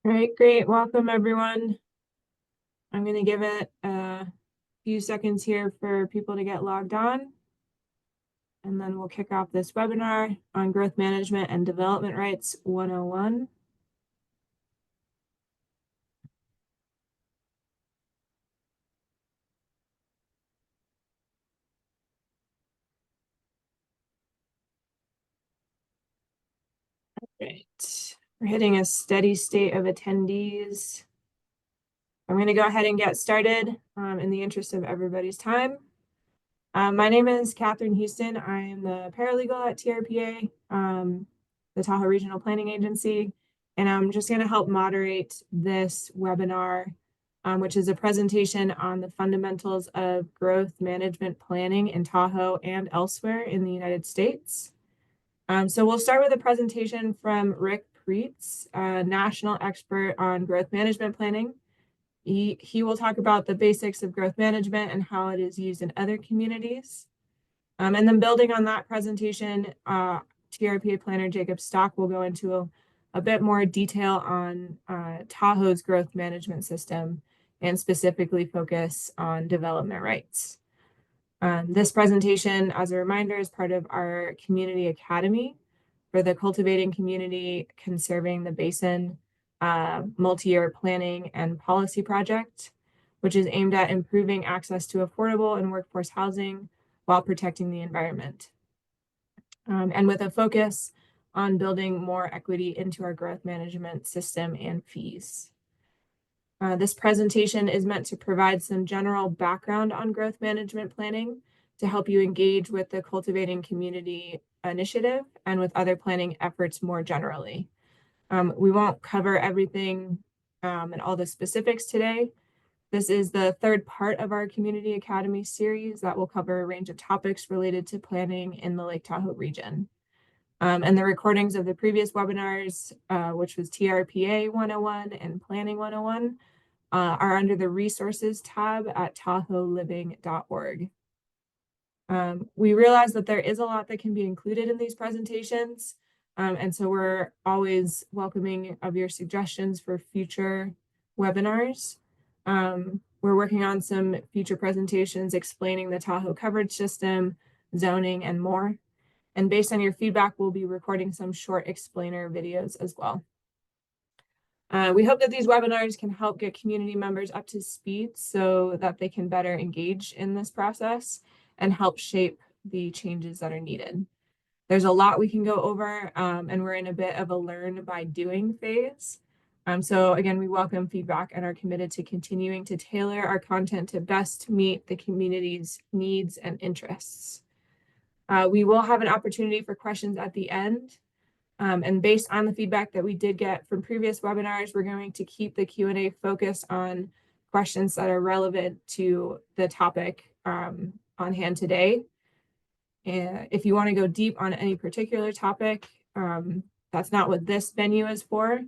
All right, great. Welcome, everyone. I'm going to give it a few seconds here for people to get logged on, and then we'll kick off this webinar on Growth Management and Development Rights 101. Right. We're hitting a steady state of attendees. I'm going to go ahead and get started in the interest of everybody's time. My name is Catherine Houston. I am the paralegal at TRPA, the Tahoe Regional Planning Agency, and I'm just going to help moderate this webinar, which is a presentation on the fundamentals of growth management planning in Tahoe and elsewhere in the United States. So we'll start with a presentation from Rick Pruetz, a national expert on growth management planning. He will talk about the basics of growth management and how it is used in other communities. And then building on that presentation, TRPA planner Jacob Stock will go into a bit more detail on Tahoe's growth management system and specifically focus on development rights. This presentation, as a reminder, is part of our Community Academy for the Cultivating Community Conserving the Basin multi-year planning and policy project, which is aimed at improving access to affordable and workforce housing while protecting the environment. And with a focus on building more equity into our growth management system and fees. This presentation is meant to provide some general background on growth management planning to help you engage with the Cultivating Community initiative and with other planning efforts more generally. We won't cover everything and all the specifics today. This is the third part of our Community Academy series that will cover a range of topics related to planning in the Lake Tahoe region. And the recordings of the previous webinars, which was TRPA 101 and Planning 101, are under the Resources tab at tahoeliving.org. We realize that there is a lot that can be included in these presentations, and so we're always welcoming of your suggestions for future webinars. We're working on some future presentations explaining the Tahoe coverage system, zoning, and more. And based on your feedback, we'll be recording some short explainer videos as well. We hope that these webinars can help get community members up to speed so that they can better engage in this process and help shape the changes that are needed. There's a lot we can go over, and we're in a bit of a learn by doing phase. So again, we welcome feedback and are committed to continuing to tailor our content to best meet the community's needs and interests. We will have an opportunity for questions at the end. And based on the feedback that we did get from previous webinars, we're going to keep the Q&A focused on questions that are relevant to the topic on hand today. And if you want to go deep on any particular topic, that's not what this venue is for.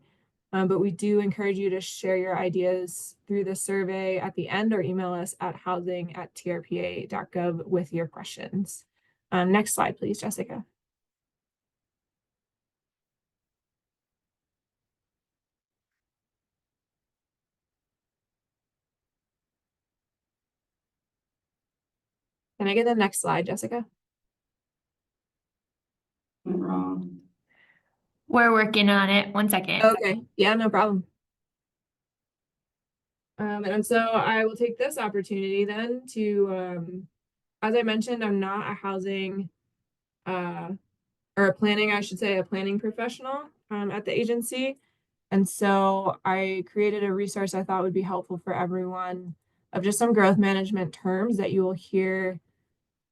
But we do encourage you to share your ideas through the survey at the end or email us at housing@trpa.gov with your questions. Next slide, please, Jessica. Can I get the next slide, Jessica? Wrong. We're working on it. 1 second. Okay, yeah, no problem. And so I will take this opportunity then to, as I mentioned, I'm not a housing or a planning, I should say, a planning professional at the agency. And so I created a resource I thought would be helpful for everyone of just some growth management terms that you will hear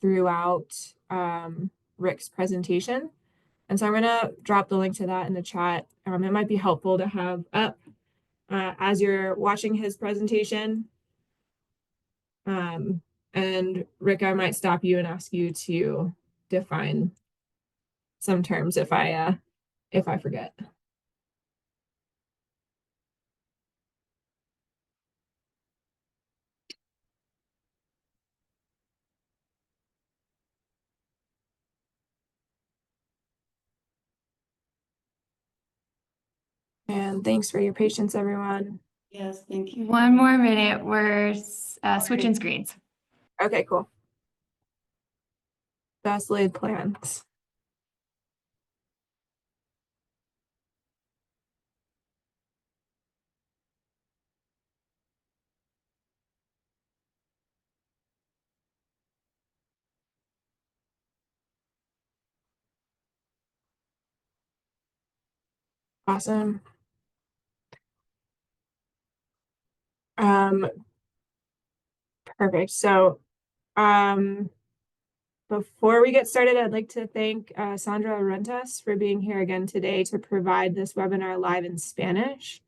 throughout Rick's presentation. And so I'm going to drop the link to that in the chat. It might be helpful to have up as you're watching his presentation. And Rick, I might stop you and ask you to define some terms if I forget. And And thanks for your patience, everyone. Yes, thank you. One more minute. We're switching screens. Okay, cool. Best laid plans. Awesome. Perfect. So, before we get started, I'd like to thank Sandra Rentas for being here again today to provide this webinar live in Spanish.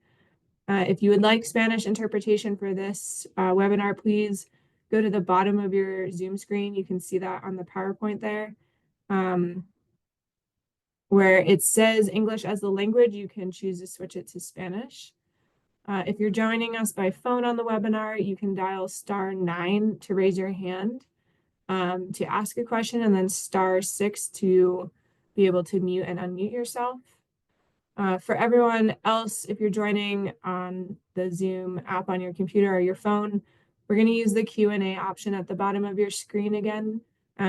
If you would like Spanish interpretation for this webinar, please go to the bottom of your Zoom screen. You can see that on the PowerPoint there. Where it says English as the language, you can choose to switch it to Spanish. If you're joining us by phone on the webinar, you can dial *9 to raise your hand to ask a question, and then *6 to be able to mute and unmute yourself. For everyone else, if you're joining on the Zoom app on your computer or your phone, we're going to use the Q&A option at the bottom of your screen again.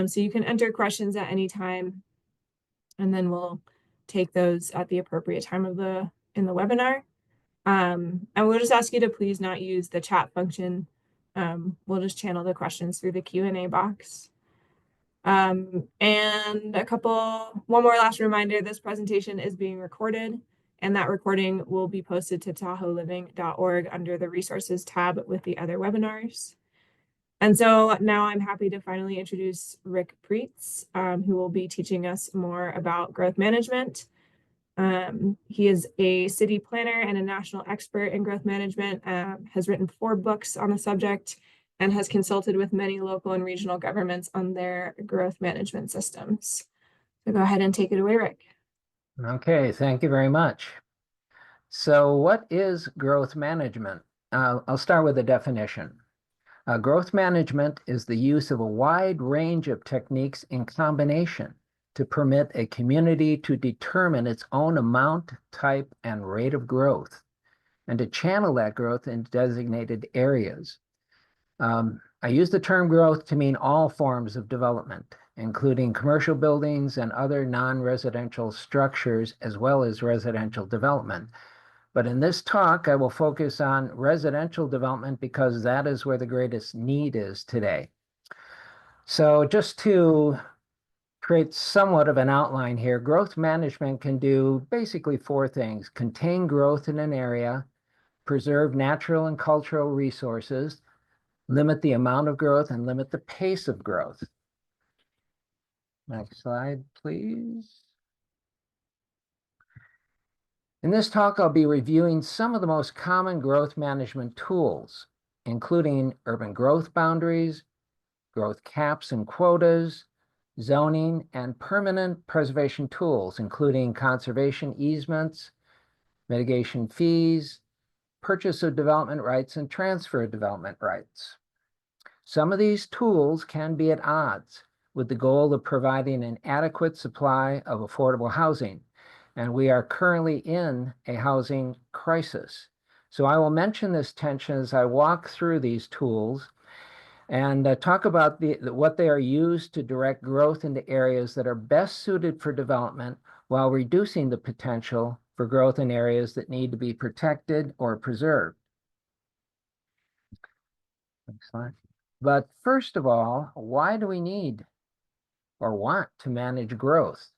So you can enter questions at any time, and then we'll take those at the appropriate time of in the webinar. And we'll just ask you to please not use the chat function. We'll just channel the questions through the Q&A box. And one more last reminder, this presentation is being recorded, and that recording will be posted to tahoeliving.org under the resources tab with the other webinars. And so now I'm happy to finally introduce Rick Pruetz, who will be teaching us more about growth management. He is a city planner and a national expert in growth management, has written 4 books on the subject, and has consulted with many local and regional governments on their growth management systems. So go ahead and take it away, Rick. Okay, thank you very much. So what is growth management? I'll start with a definition. Growth management is the use of a wide range of techniques in combination to permit a community to determine its own amount, type, and rate of growth, and to channel that growth in designated areas. I use the term growth to mean all forms of development, including commercial buildings and other non-residential structures, as well as residential development. But in this talk, I will focus on residential development because that is where the greatest need is today. So just to create somewhat of an outline here, growth management can do basically 4 things: contain growth in an area, preserve natural and cultural resources, limit the amount of growth, and limit the pace of growth. Next slide, please. In this talk, I'll be reviewing some of the most common growth management tools, including urban growth boundaries, growth caps and quotas, zoning, and permanent preservation tools, including conservation easements, mitigation fees, purchase of development rights, and transfer of development rights. Some of these tools can be at odds with the goal of providing an adequate supply of affordable housing, and we are currently in a housing crisis. So I will mention this tension as I walk through these tools and talk about what they are used to direct growth into areas that are best suited for development while reducing the potential for growth in areas that need to be protected or preserved. Next slide. But first of all, why do we need or want to manage growth?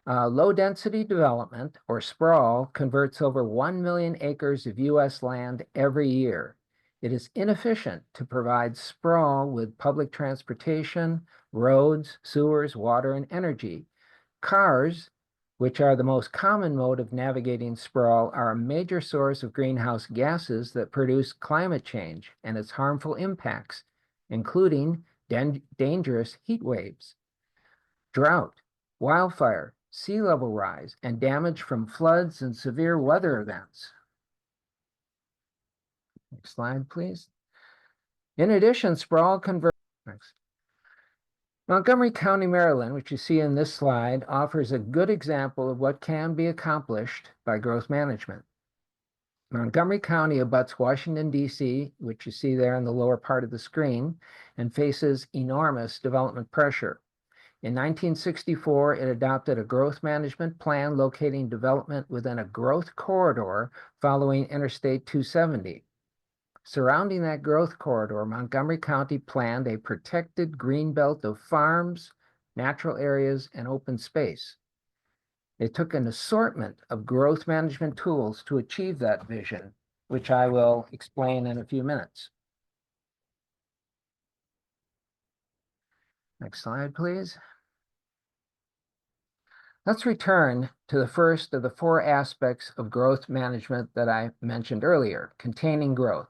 Low-density development, or sprawl, converts over 1 million acres of U.S. land every year. It is inefficient to provide sprawl with public transportation, roads, sewers, water, and energy. Cars, which are the most common mode of navigating sprawl, are a major source of greenhouse gases that produce climate change and its harmful impacts, including dangerous heat waves, drought, wildfire, sea level rise, and damage from floods and severe weather events. Next slide, please. In addition, sprawl converts. Montgomery County, Maryland, which you see in this slide, offers a good example of what can be accomplished by growth management. Montgomery County abuts Washington, D.C., which you see there in the lower part of the screen, and faces enormous development pressure. In 1964, it adopted a growth management plan locating development within a growth corridor following Interstate 270. Surrounding that growth corridor, Montgomery County planned a protected green belt of farms, natural areas, and open space. It took an assortment of growth management tools to achieve that vision, which I will explain in a few minutes. Next slide, please. Let's return to the first of the four aspects of growth management that I mentioned earlier, containing growth.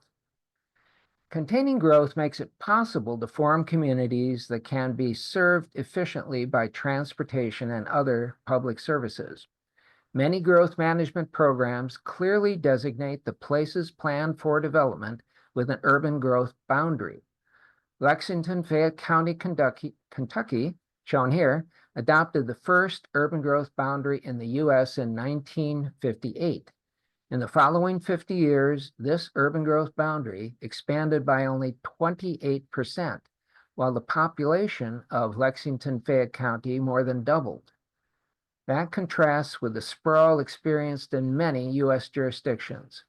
Containing growth makes it possible to form communities that can be served efficiently by transportation and other public services. Many growth management programs clearly designate the places planned for development with an urban growth boundary. Lexington, Fayette County, Kentucky, shown here, adopted the first urban growth boundary in the U.S. in 1958. In the following 50 years, this urban growth boundary expanded by only 28%, while the population of Lexington, Fayette County more than doubled. That contrasts with the sprawl experienced in many U.S. jurisdictions.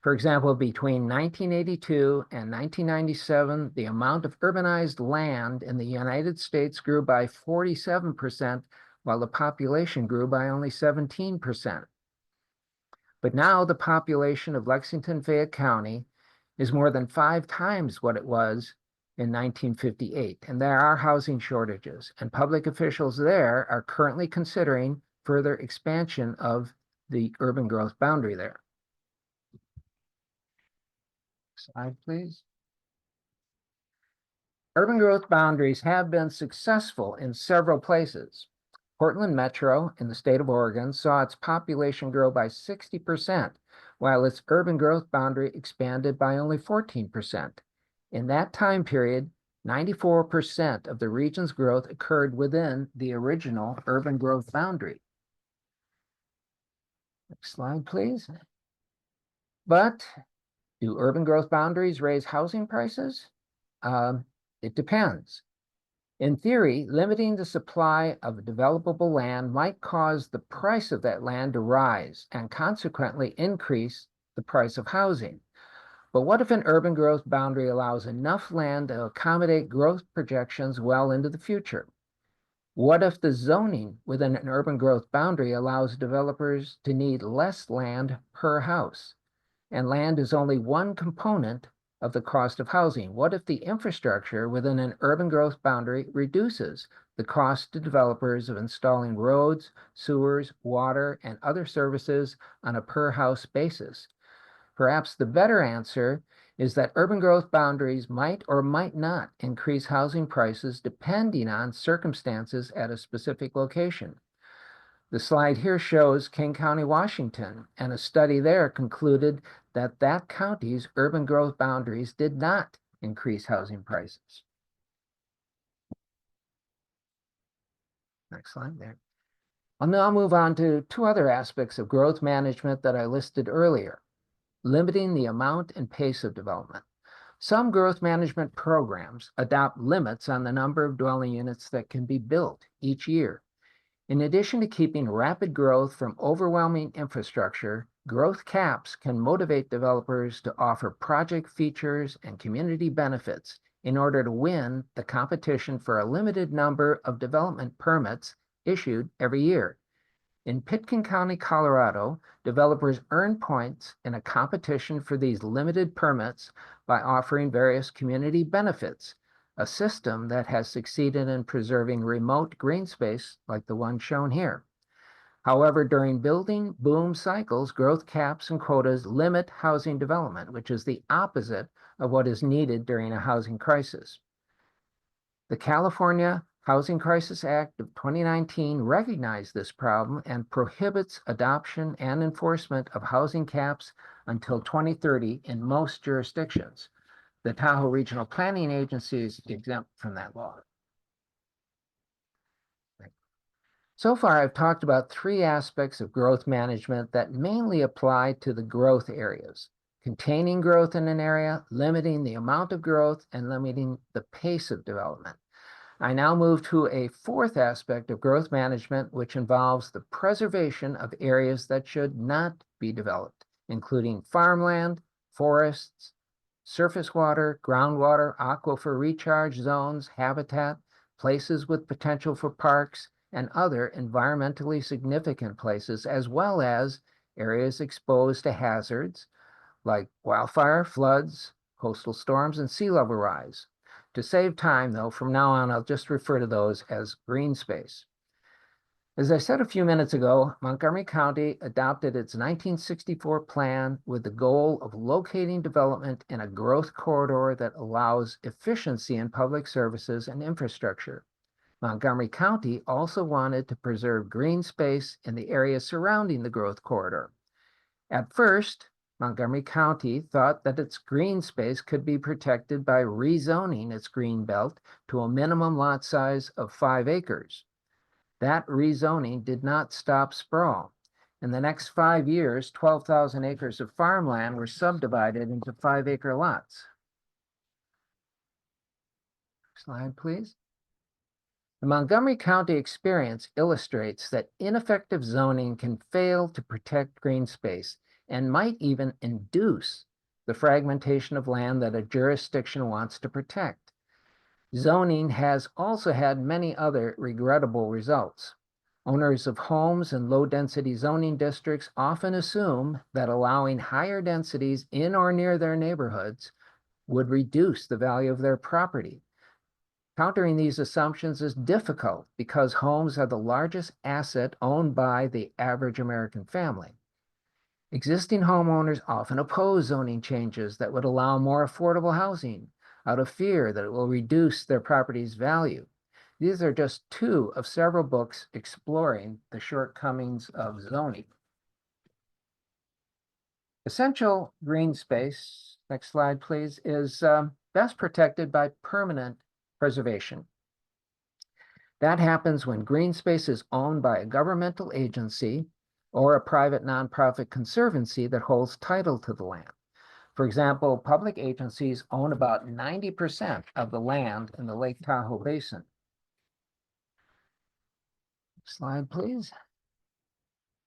For example, between 1982 and 1997, the amount of urbanized land in the United States grew by 47%, while the population grew by only 17%. But now the population of Lexington, Fayette County is more than 5 times what it was in 1958, and there are housing shortages, and public officials there are currently considering further expansion of the urban growth boundary there. Slide, please. Urban growth boundaries have been successful in several places. Portland Metro in the state of Oregon saw its population grow by 60%, while its urban growth boundary expanded by only 14%. In that time period, 94% of the region's growth occurred within the original urban growth boundary. Next slide, please. But do urban growth boundaries raise housing prices? It depends. In theory, limiting the supply of developable land might cause the price of that land to rise and consequently increase the price of housing. But what if an urban growth boundary allows enough land to accommodate growth projections well into the future? What if the zoning within an urban growth boundary allows developers to need less land per house, and land is only one component of the cost of housing? What if the infrastructure within an urban growth boundary reduces the cost to developers of installing roads, sewers, water, and other services on a per house basis? Perhaps the better answer is that urban growth boundaries might or might not increase housing prices depending on circumstances at a specific location. The slide here shows King County, Washington, and a study there concluded that that county's urban growth boundaries did not increase housing prices. Next slide there. I'll now move on to 2 other aspects of growth management that I listed earlier: limiting the amount and pace of development. Some growth management programs adopt limits on the number of dwelling units that can be built each year. In addition to keeping rapid growth from overwhelming infrastructure, growth caps can motivate developers to offer project features and community benefits in order to win the competition for a limited number of development permits issued every year. In Pitkin County, Colorado, developers earn points in a competition for these limited permits by offering various community benefits, a system that has succeeded in preserving remote green space like the one shown here. However, during building boom cycles, growth caps and quotas limit housing development, which is the opposite of what is needed during a housing crisis. The California Housing Crisis Act of 2019 recognized this problem and prohibits adoption and enforcement of housing caps until 2030 in most jurisdictions. The Tahoe Regional Planning Agency is exempt from that law. So far, I've talked about three aspects of growth management that mainly apply to the growth areas: containing growth in an area, limiting the amount of growth, and limiting the pace of development. I now move to a fourth aspect of growth management, which involves the preservation of areas that should not be developed, including farmland, forests, surface water, groundwater, aquifer recharge zones, habitat, places with potential for parks, and other environmentally significant places, as well as areas exposed to hazards like wildfire, floods, coastal storms, and sea level rise. To save time, though, from now on, I'll just refer to those as green space. As I said a few minutes ago, Montgomery County adopted its 1964 plan with the goal of locating development in a growth corridor that allows efficiency in public services and infrastructure. Montgomery County also wanted to preserve green space in the area surrounding the growth corridor. At first, Montgomery County thought that its green space could be protected by rezoning its green belt to a minimum lot size of 5 acres. That rezoning did not stop sprawl. In the next 5 years, 12,000 acres of farmland were subdivided into 5-acre lots. Slide, please. The Montgomery County experience illustrates that ineffective zoning can fail to protect green space and might even induce the fragmentation of land that a jurisdiction wants to protect. Zoning has also had many other regrettable results. Owners of homes in low-density zoning districts often assume that allowing higher densities in or near their neighborhoods would reduce the value of their property. Countering these assumptions is difficult because homes are the largest asset owned by the average American family. Existing homeowners often oppose zoning changes that would allow more affordable housing out of fear that it will reduce their property's value. These are just two of several books exploring the shortcomings of zoning. Essential green space, next slide please, is best protected by permanent preservation. That happens when green space is owned by a governmental agency or a private nonprofit conservancy that holds title to the land. For example, public agencies own about 90% of the land in the Lake Tahoe Basin. Slide, please.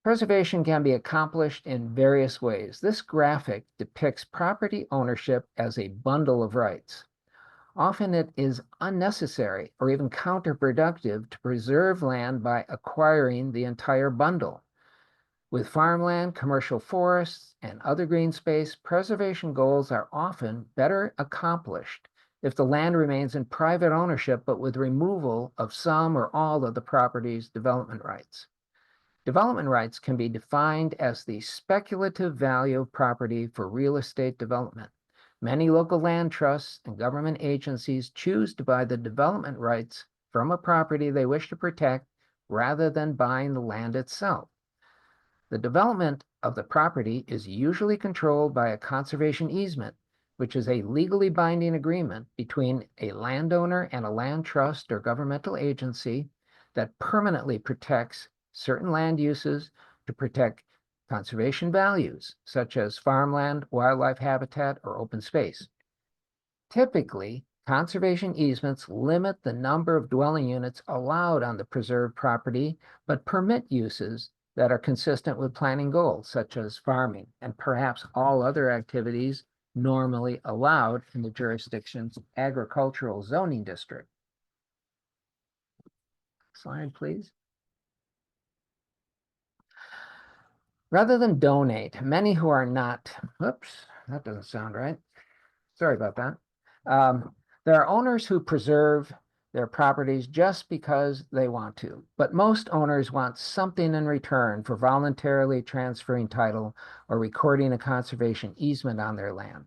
Preservation can be accomplished in various ways. This graphic depicts property ownership as a bundle of rights. Often it is unnecessary or even counterproductive to preserve land by acquiring the entire bundle. With farmland, commercial forests, and other green space, preservation goals are often better accomplished if the land remains in private ownership, but with removal of some or all of the property's development rights. Development rights can be defined as the speculative value of property for real estate development. Many local land trusts and government agencies choose to buy the development rights from a property they wish to protect rather than buying the land itself. The development of the property is usually controlled by a conservation easement, which is a legally binding agreement between a landowner and a land trust or governmental agency that permanently protects certain land uses to protect conservation values, such as farmland, wildlife habitat, or open space. Typically, conservation easements limit the number of dwelling units allowed on the preserved property, but permit uses that are consistent with planning goals, such as farming and perhaps all other activities normally allowed in the jurisdiction's agricultural zoning district. Slide, please. Rather than donate, many who are not, oops, that doesn't sound right. Sorry about that. There are owners who preserve their properties just because they want to, but most owners want something in return for voluntarily transferring title or recording a conservation easement on their land.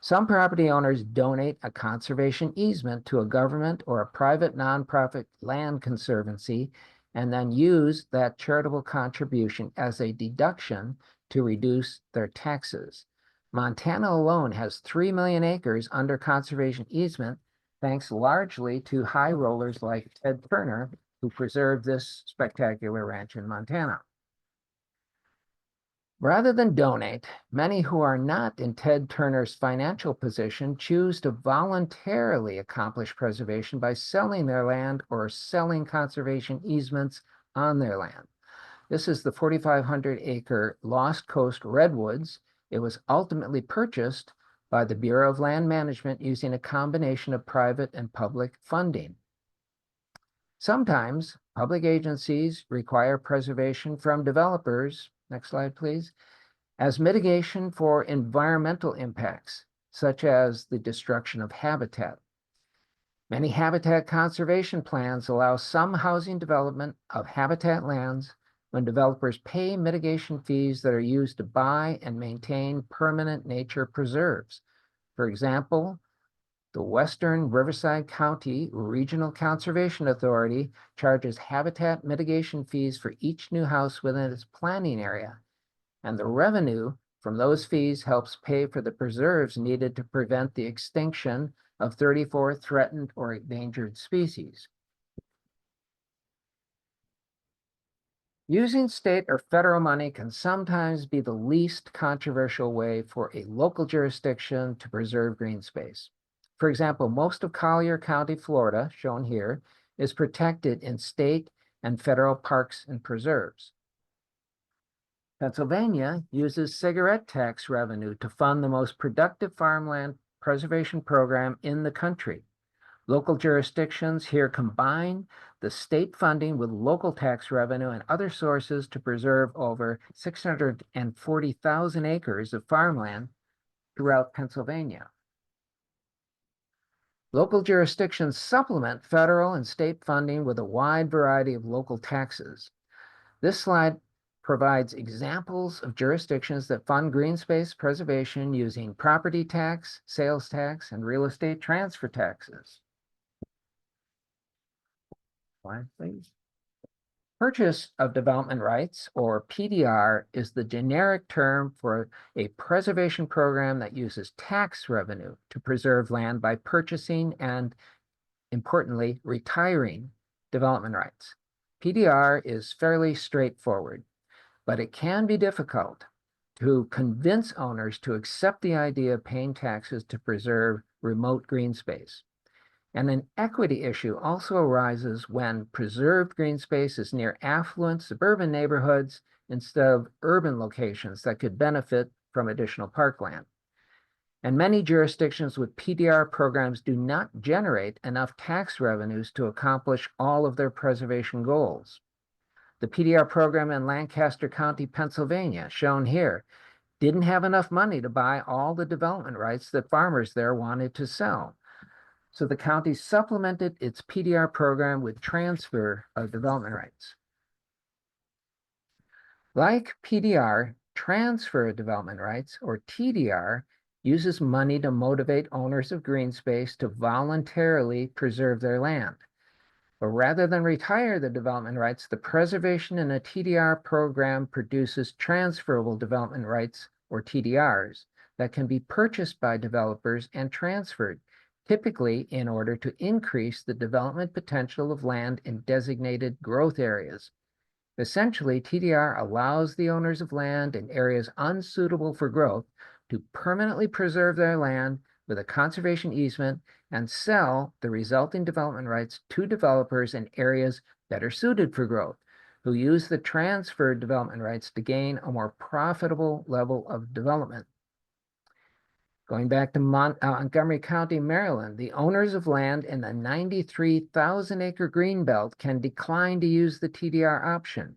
Some property owners donate a conservation easement to a government or a private nonprofit land conservancy and then use that charitable contribution as a deduction to reduce their taxes. Montana alone has 3 million acres under conservation easement, thanks largely to high rollers like Ted Turner, who preserve this spectacular ranch in Montana. Rather than donate, many who are not in Ted Turner's financial position choose to voluntarily accomplish preservation by selling their land or selling conservation easements on their land. This is the 4,500-acre Lost Coast Redwoods. It was ultimately purchased by the Bureau of Land Management using a combination of private and public funding. Sometimes public agencies require preservation from developers, next slide please, as mitigation for environmental impacts, such as the destruction of habitat. Many habitat conservation plans allow some housing development of habitat lands when developers pay mitigation fees that are used to buy and maintain permanent nature preserves. For example, the Western Riverside County Regional Conservation Authority charges habitat mitigation fees for each new house within its planning area, and the revenue from those fees helps pay for the preserves needed to prevent the extinction of 34 threatened or endangered species. Using state or federal money can sometimes be the least controversial way for a local jurisdiction to preserve green space. For example, most of Collier County, Florida, shown here, is protected in state and federal parks and preserves. Pennsylvania uses cigarette tax revenue to fund the most productive farmland preservation program in the country. Local jurisdictions here combine the state funding with local tax revenue and other sources to preserve over 640,000 acres of farmland throughout Pennsylvania. Local jurisdictions supplement federal and state funding with a wide variety of local taxes. This slide provides examples of jurisdictions that fund green space preservation using property tax, sales tax, and real estate transfer taxes. Slide, please. Purchase of development rights, or PDR, is the generic term for a preservation program that uses tax revenue to preserve land by purchasing and, importantly, retiring development rights. PDR is fairly straightforward, but it can be difficult to convince owners to accept the idea of paying taxes to preserve remote green space. And an equity issue also arises when preserved green space is near affluent suburban neighborhoods instead of urban locations that could benefit from additional parkland. And many jurisdictions with PDR programs do not generate enough tax revenues to accomplish all of their preservation goals. The PDR program in Lancaster County, Pennsylvania, shown here, didn't have enough money to buy all the development rights that farmers there wanted to sell. So the county supplemented its PDR program with transfer of development rights. Like PDR, transfer of development rights, or TDR, uses money to motivate owners of green space to voluntarily preserve their land. But rather than retire the development rights, the preservation in a TDR program produces transferable development rights, or TDRs, that can be purchased by developers and transferred, typically in order to increase the development potential of land in designated growth areas. Essentially, TDR allows the owners of land in areas unsuitable for growth to permanently preserve their land with a conservation easement and sell the resulting development rights to developers in areas better suited for growth, who use the transferred development rights to gain a more profitable level of development. Going back to Montgomery County, Maryland, the owners of land in the 93,000-acre greenbelt can decline to use the TDR option.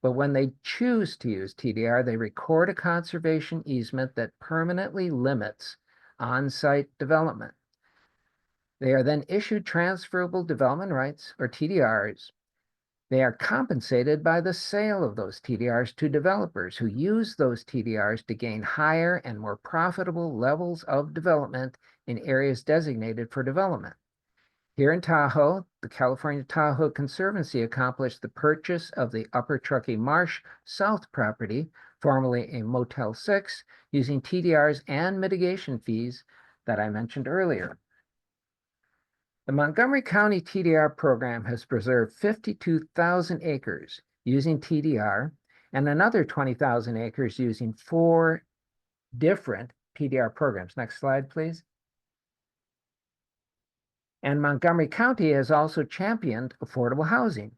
But when they choose to use TDR, they record a conservation easement that permanently limits on-site development. They are then issued transferable development rights, or TDRs. They are compensated by the sale of those TDRs to developers who use those TDRs to gain higher and more profitable levels of development in areas designated for development. Here in Tahoe, the California Tahoe Conservancy accomplished the purchase of the Upper Truckee Marsh South property, formerly a Motel 6, using TDRs and mitigation fees that I mentioned earlier. The Montgomery County TDR program has preserved 52,000 acres using TDR and another 20,000 acres using 4 different TDR programs. Next slide, please. And Montgomery County has also championed affordable housing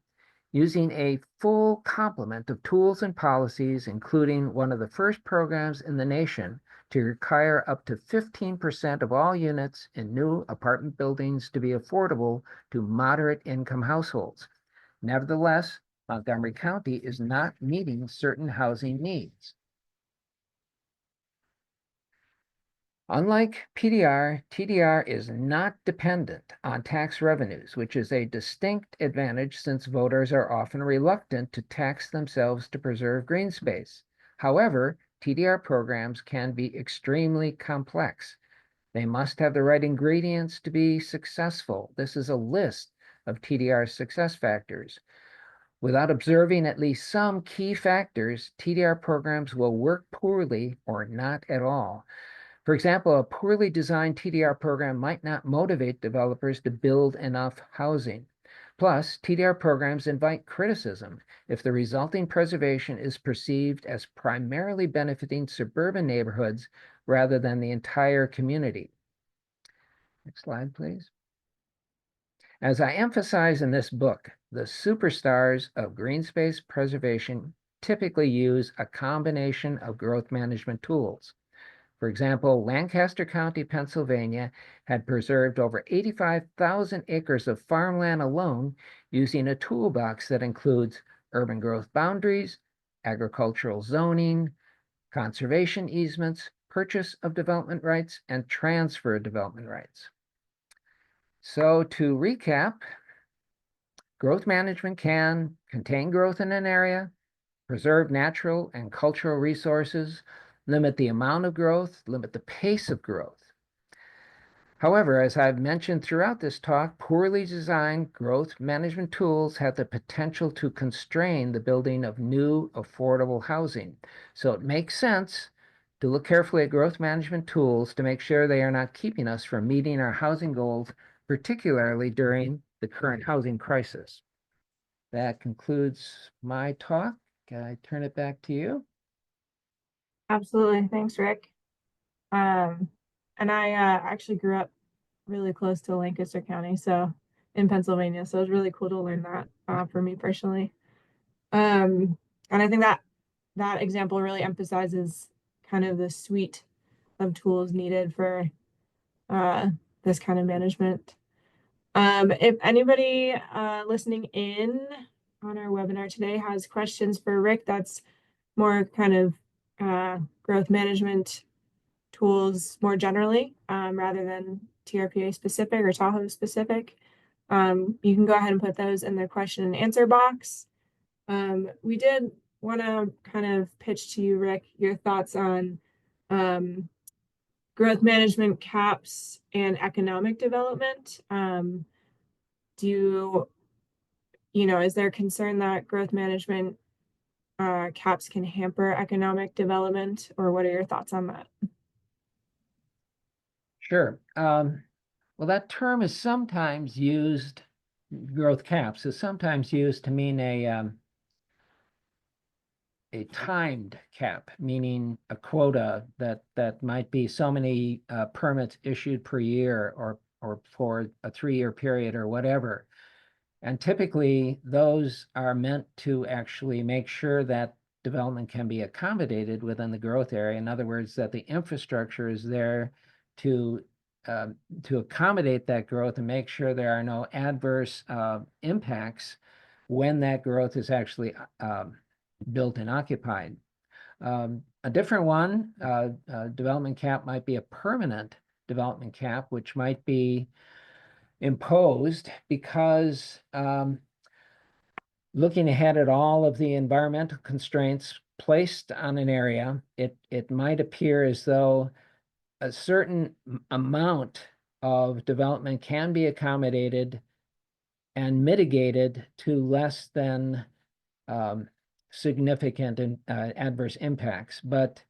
using a full complement of tools and policies, including one of the first programs in the nation to require up to 15% of all units in new apartment buildings to be affordable to moderate income households. Nevertheless, Montgomery County is not meeting certain housing needs. Unlike PDR, TDR is not dependent on tax revenues, which is a distinct advantage since voters are often reluctant to tax themselves to preserve green space. However, TDR programs can be extremely complex. They must have the right ingredients to be successful. This is a list of TDR success factors. Without observing at least some key factors, TDR programs will work poorly or not at all. For example, a poorly designed TDR program might not motivate developers to build enough housing. Plus, TDR programs invite criticism if the resulting preservation is perceived as primarily benefiting suburban neighborhoods rather than the entire community. Next slide, please. As I emphasize in this book, the superstars of green space preservation typically use a combination of growth management tools. For example, Lancaster County, Pennsylvania had preserved over 85,000 acres of farmland alone using a toolbox that includes urban growth boundaries, agricultural zoning, conservation easements, purchase of development rights, and transfer of development rights. So to recap, growth management can contain growth in an area, preserve natural and cultural resources, limit the amount of growth, limit the pace of growth. However, as I've mentioned throughout this talk, poorly designed growth management tools have the potential to constrain the building of new affordable housing. So it makes sense to look carefully at growth management tools to make sure they are not keeping us from meeting our housing goals, particularly during the current housing crisis. That concludes my talk. Can I turn it back to you? Absolutely. Thanks, Rick. And I actually grew up really close to Lancaster County, so in Pennsylvania. So it was really cool to learn that for me personally. And I think that that example really emphasizes kind of the suite of tools needed for uh, this kind of management. If anybody listening in on our webinar today has questions for Rick, that's more kind of growth management tools more generally, rather than TRPA specific or Tahoe specific. You can go ahead and put those in the question and answer box. We did want to kind of pitch to you, Rick, your thoughts on growth management caps and economic development. Do is there concern that growth management caps can hamper economic development, or what are your thoughts on that? Sure. Well, that term is sometimes used, growth caps is sometimes used to mean a timed cap, meaning a quota that might be so many permits issued per year or for a 3-year period or whatever. And typically those are meant to actually make sure that development can be accommodated within the growth area. In other words, that the infrastructure is there to accommodate that growth and make sure there are no adverse impacts when that growth is actually built and occupied. A different one, development cap might be a permanent development cap, which might be imposed because looking ahead at all of the environmental constraints placed on an area, it might appear as though a certain amount of development can be accommodated and mitigated to less than significant adverse impacts. But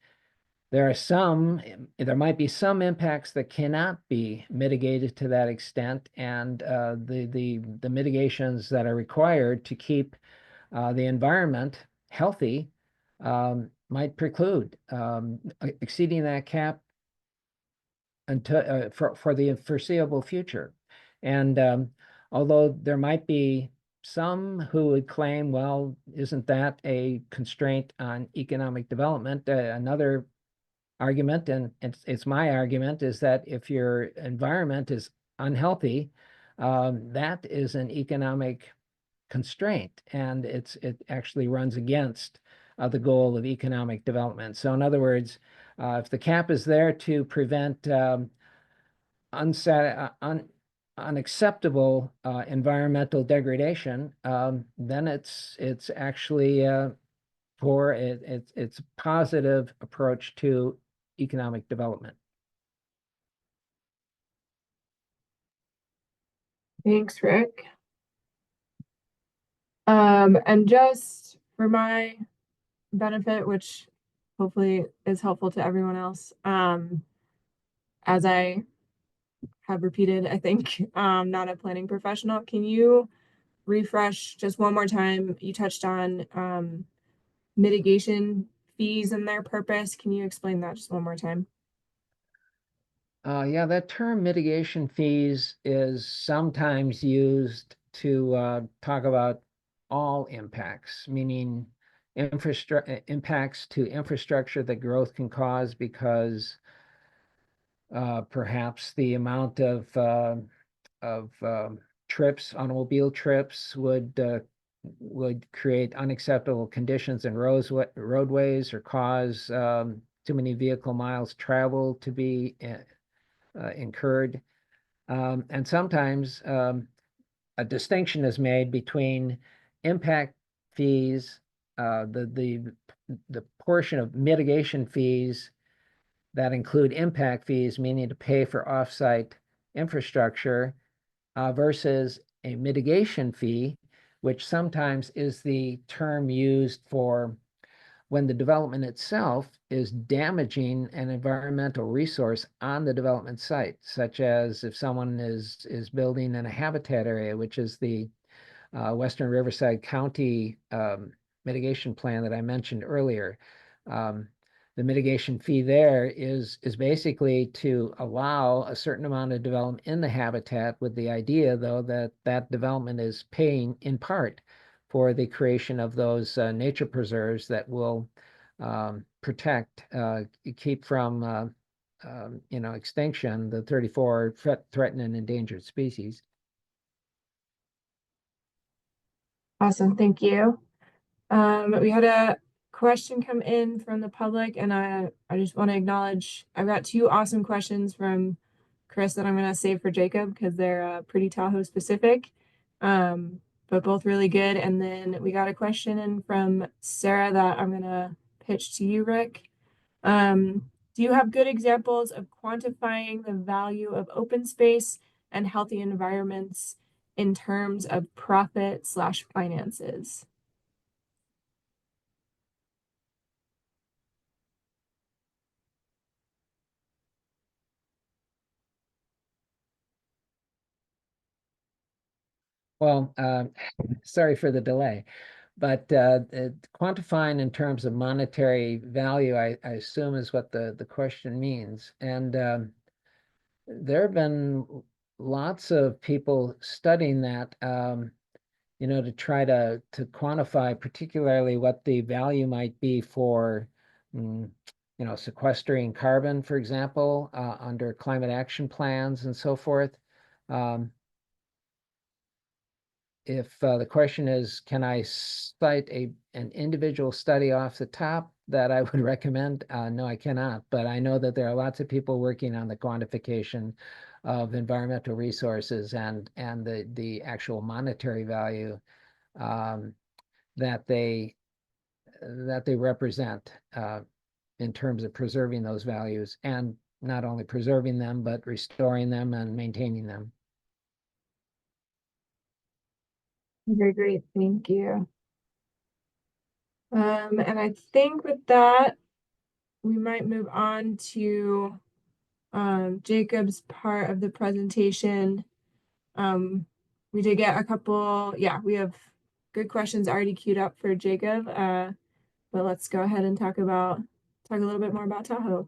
there might be some impacts that cannot be mitigated to that extent, and the mitigations that are required to keep the environment healthy might preclude exceeding that cap until for the foreseeable future. And although there might be some who would claim, well, isn't that a constraint on economic development? Another argument, and it's my argument, is that if your environment is unhealthy, that is an economic constraint, and it actually runs against the goal of economic development. So in other words, if the cap is there to prevent unacceptable environmental degradation, then it's actually it's a positive approach to economic development. Thanks, Rick. And just for my benefit, which hopefully is helpful to everyone else, as I have repeated, I think, not a planning professional, can you refresh just one more time? You touched on mitigation fees and their purpose. Can you explain that just one more time? Yeah, that term mitigation fees is sometimes used to talk about all impacts, meaning impacts to infrastructure that growth can cause because perhaps the amount of trips, automobile trips, would create unacceptable conditions in roadways or cause too many vehicle miles traveled to be incurred. And sometimes a distinction is made between impact fees, the portion of mitigation fees that include impact fees, meaning to pay for offsite infrastructure, versus a mitigation fee, which sometimes is the term used for when the development itself is damaging an environmental resource on the development site, such as if someone is building in a habitat area, which is the Western Riverside County mitigation plan that I mentioned earlier. The mitigation fee there is basically to allow a certain amount of development in the habitat, with the idea, though, that that development is paying in part for the creation of those nature preserves that will protect, keep from extinction the 34 threatened and endangered species. Awesome, thank you. We had a question come in from the public, and I just want to acknowledge I've got two awesome questions from Chris that I'm going to save for Jacob because they're pretty Tahoe specific, but both really good. And then we got a question in from Sarah that I'm going to pitch to you, Rick. Do you have good examples of quantifying the value of open space and healthy environments in terms of profit/finances? Well, sorry for the delay, but quantifying in terms of monetary value, I assume, is what the question means. And there have been lots of people studying that, to try to quantify particularly what the value might be for, sequestering carbon, for example, under climate action plans and so forth. If the question is, can I cite an individual study off the top that I would recommend? No, I cannot, but I know that there are lots of people working on the quantification of environmental resources and the actual monetary value that they represent in terms of preserving those values, and not only preserving them, but restoring them and maintaining them. Very great, thank you. And I think with that, we might move on to Jacob's part of the presentation. We did get a couple, yeah, we have good questions already queued up for Jacob. But let's go ahead and talk a little bit more about Tahoe.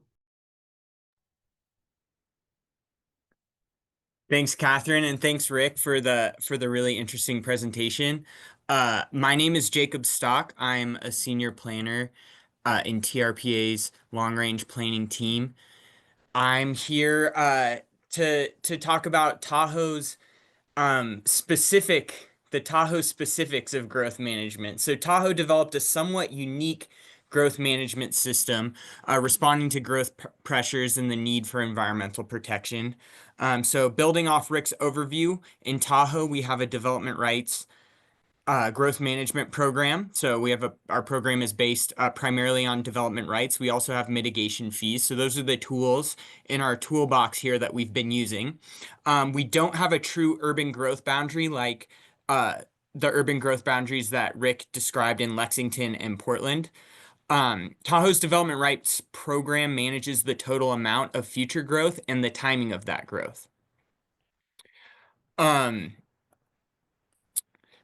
Thanks, Catherine, and thanks, Rick, for the really interesting presentation. My name is Jacob Stock. I'm a senior planner in TRPA's long range planning team. I'm here to talk about the Tahoe specifics of growth management. So Tahoe developed a somewhat unique growth management system, responding to growth pressures and the need for environmental protection. So building off Rick's overview, in Tahoe, we have a development rights growth management program. So our program is based primarily on development rights. We also have mitigation fees. So those are the tools in our toolbox here that we've been using. We don't have a true urban growth boundary like uh, the urban growth boundaries that Rick described in Lexington and Portland. Tahoe's development rights program manages the total amount of future growth and the timing of that growth.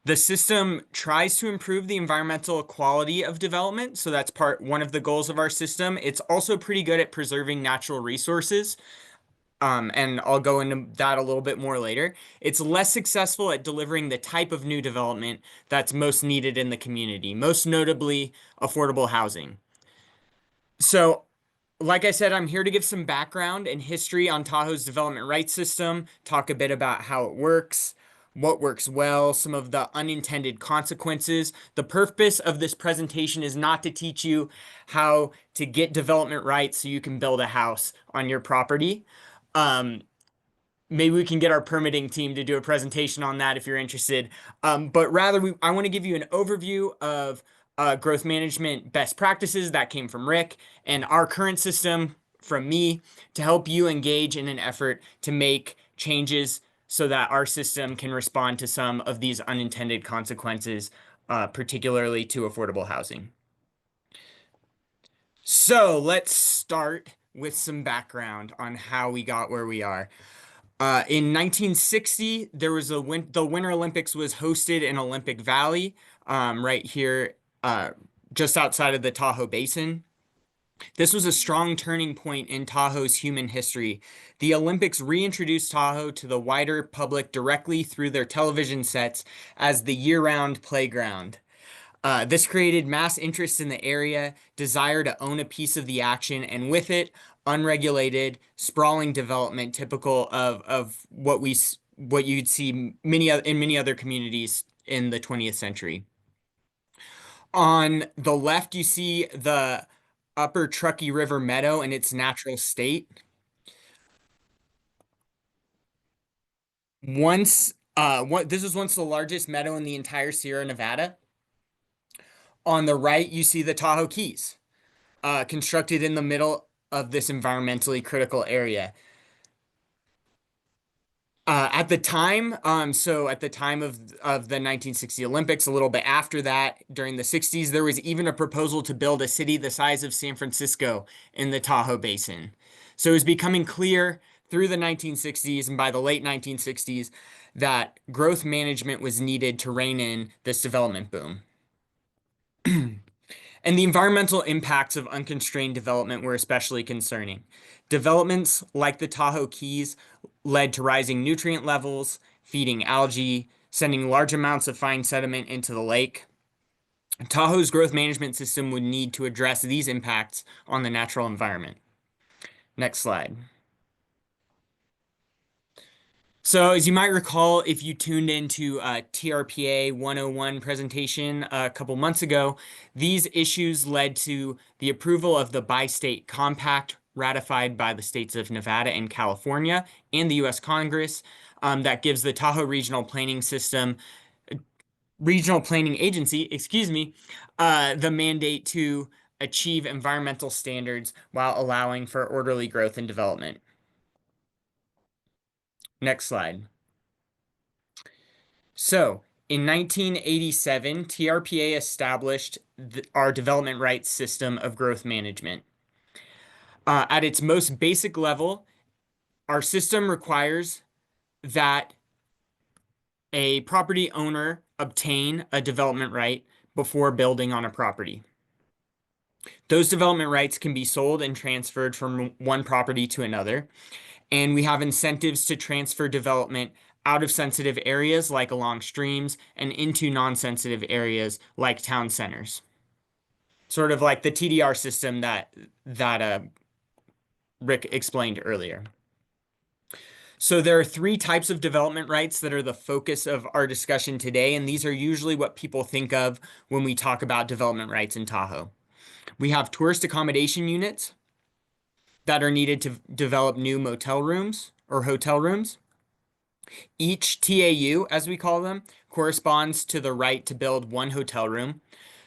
The system tries to improve the environmental quality of development, so that's one of the goals of our system. It's also pretty good at preserving natural resources, and I'll go into that a little bit more later. It's less successful at delivering the type of new development that's most needed in the community, most notably affordable housing. So like I said, I'm here to give some background and history on Tahoe's development rights system, talk a bit about how it works, what works well, some of the unintended consequences. The purpose of this presentation is not to teach you how to get development rights so you can build a house on your property. Um, Maybe we can get our permitting team to do a presentation on that if you're interested. But rather, I want to give you an overview of growth management best practices that came from Rick and our current system from me to help you engage in an effort to make changes so that our system can respond to some of these unintended consequences, particularly to affordable housing. So let's start with some background on how we got where we are. In 1960, there was the Winter Olympics was hosted in Olympic Valley, right here, just outside of the Tahoe Basin. This was a strong turning point in Tahoe's human history. The Olympics reintroduced Tahoe to the wider public directly through their television sets as the year-round playground. This created mass interest in the area, desire to own a piece of the action, and with it, unregulated, sprawling development typical of what you'd see in many other communities in the 20th century. On the left, you see the Upper Truckee River Meadow in its natural state. This was once the largest meadow in the entire Sierra Nevada. On the right, you see the Tahoe Keys, constructed in the middle of this environmentally critical area. At the time, at the time of the 1960 Olympics, a little bit after that, during the 60s, there was even a proposal to build a city the size of San Francisco in the Tahoe Basin. So it was becoming clear through the 1960s and by the late 1960s that growth management was needed to rein in this development boom. And the environmental impacts of unconstrained development were especially concerning. Developments like the Tahoe Keys led to rising nutrient levels, feeding algae, sending large amounts of fine sediment into the lake. Tahoe's growth management system would need to address these impacts on the natural environment. Next slide. So as you might recall, if you tuned into a TRPA 101 presentation a couple months ago, these issues led to the approval of the Bi-State Compact ratified by the states of Nevada and California and the U.S. Congress that gives the Tahoe Regional Planning Agency, the mandate to achieve environmental standards while allowing for orderly growth and development. Next slide. So, in 1987, TRPA established our development rights system of growth management. At its most basic level, our system requires that a property owner obtain a development right before building on a property. Those development rights can be sold and transferred from one property to another, and we have incentives to transfer development out of sensitive areas like along streams and into non-sensitive areas like town centers. Sort of like the TDR system that Rick explained earlier. So there are three types of development rights that are the focus of our discussion today, and these are usually what people think of when we talk about development rights in Tahoe. We have tourist accommodation units that are needed to develop new motel rooms or hotel rooms. Each TAU, as we call them, corresponds to the right to build one hotel room.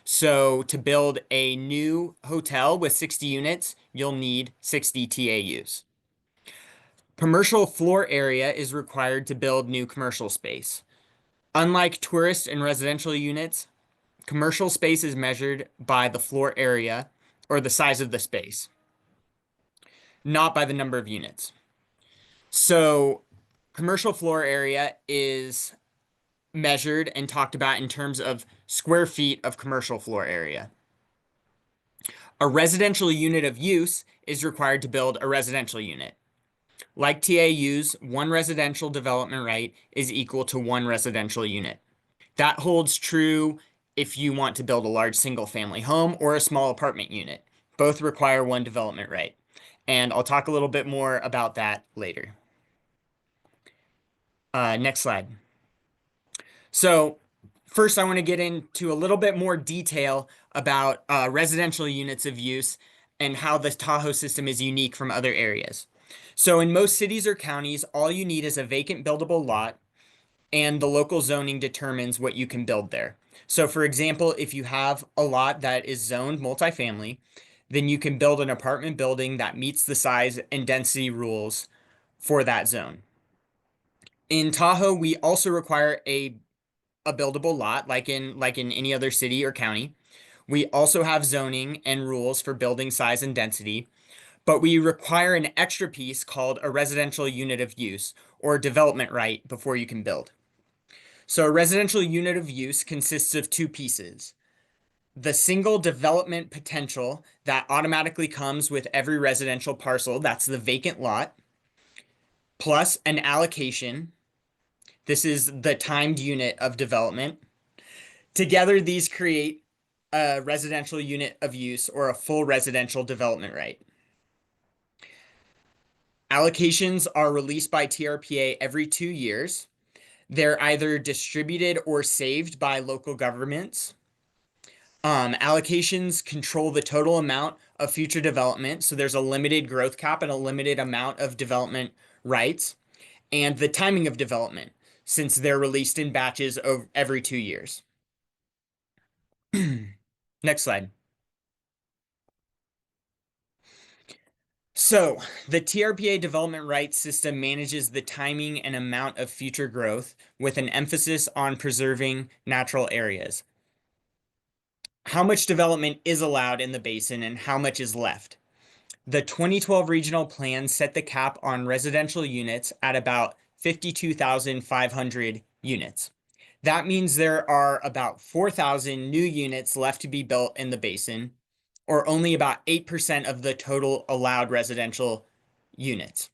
So to build a new hotel with 60 units, you'll need 60 TAUs. Commercial floor area is required to build new commercial space. Unlike tourist and residential units, commercial space is measured by the floor area or the size of the space, not by the number of units. So commercial floor area is measured and talked about in terms of square feet of commercial floor area. A residential unit of use is required to build a residential unit. Like TAUs, one residential development right is equal to one residential unit. That holds true if you want to build a large single-family home or a small apartment unit. Both require one development right. And I'll talk a little bit more about that later. Next slide. So first, I want to get into a little bit more detail about residential units of use and how the Tahoe system is unique from other areas. So in most cities or counties, all you need is a vacant buildable lot, and the local zoning determines what you can build there. So for example, if you have a lot that is zoned multifamily, then you can build an apartment building that meets the size and density rules for that zone. In Tahoe, we also require a buildable lot like in any other city or county. We also have zoning and rules for building size and density, but we require an extra piece called a residential unit of use or development right before you can build. So a residential unit of use consists of two pieces: the single development potential that automatically comes with every residential parcel, that's the vacant lot, plus an allocation. This is the timed unit of development. Together, these create a residential unit of use or a full residential development right. Allocations are released by TRPA every 2 years. They're either distributed or saved by local governments. Allocations control the total amount of future development, so there's a limited growth cap and a limited amount of development rights, and the timing of development, since they're released in batches of every 2 years. Next slide. So the TRPA development rights system manages the timing and amount of future growth with an emphasis on preserving natural areas. How much development is allowed in the basin and how much is left? The 2012 regional plan set the cap on residential units at about 52,500 units. That means there are about 4,000 new units left to be built in the basin, or only about 8% of the total allowed residential units.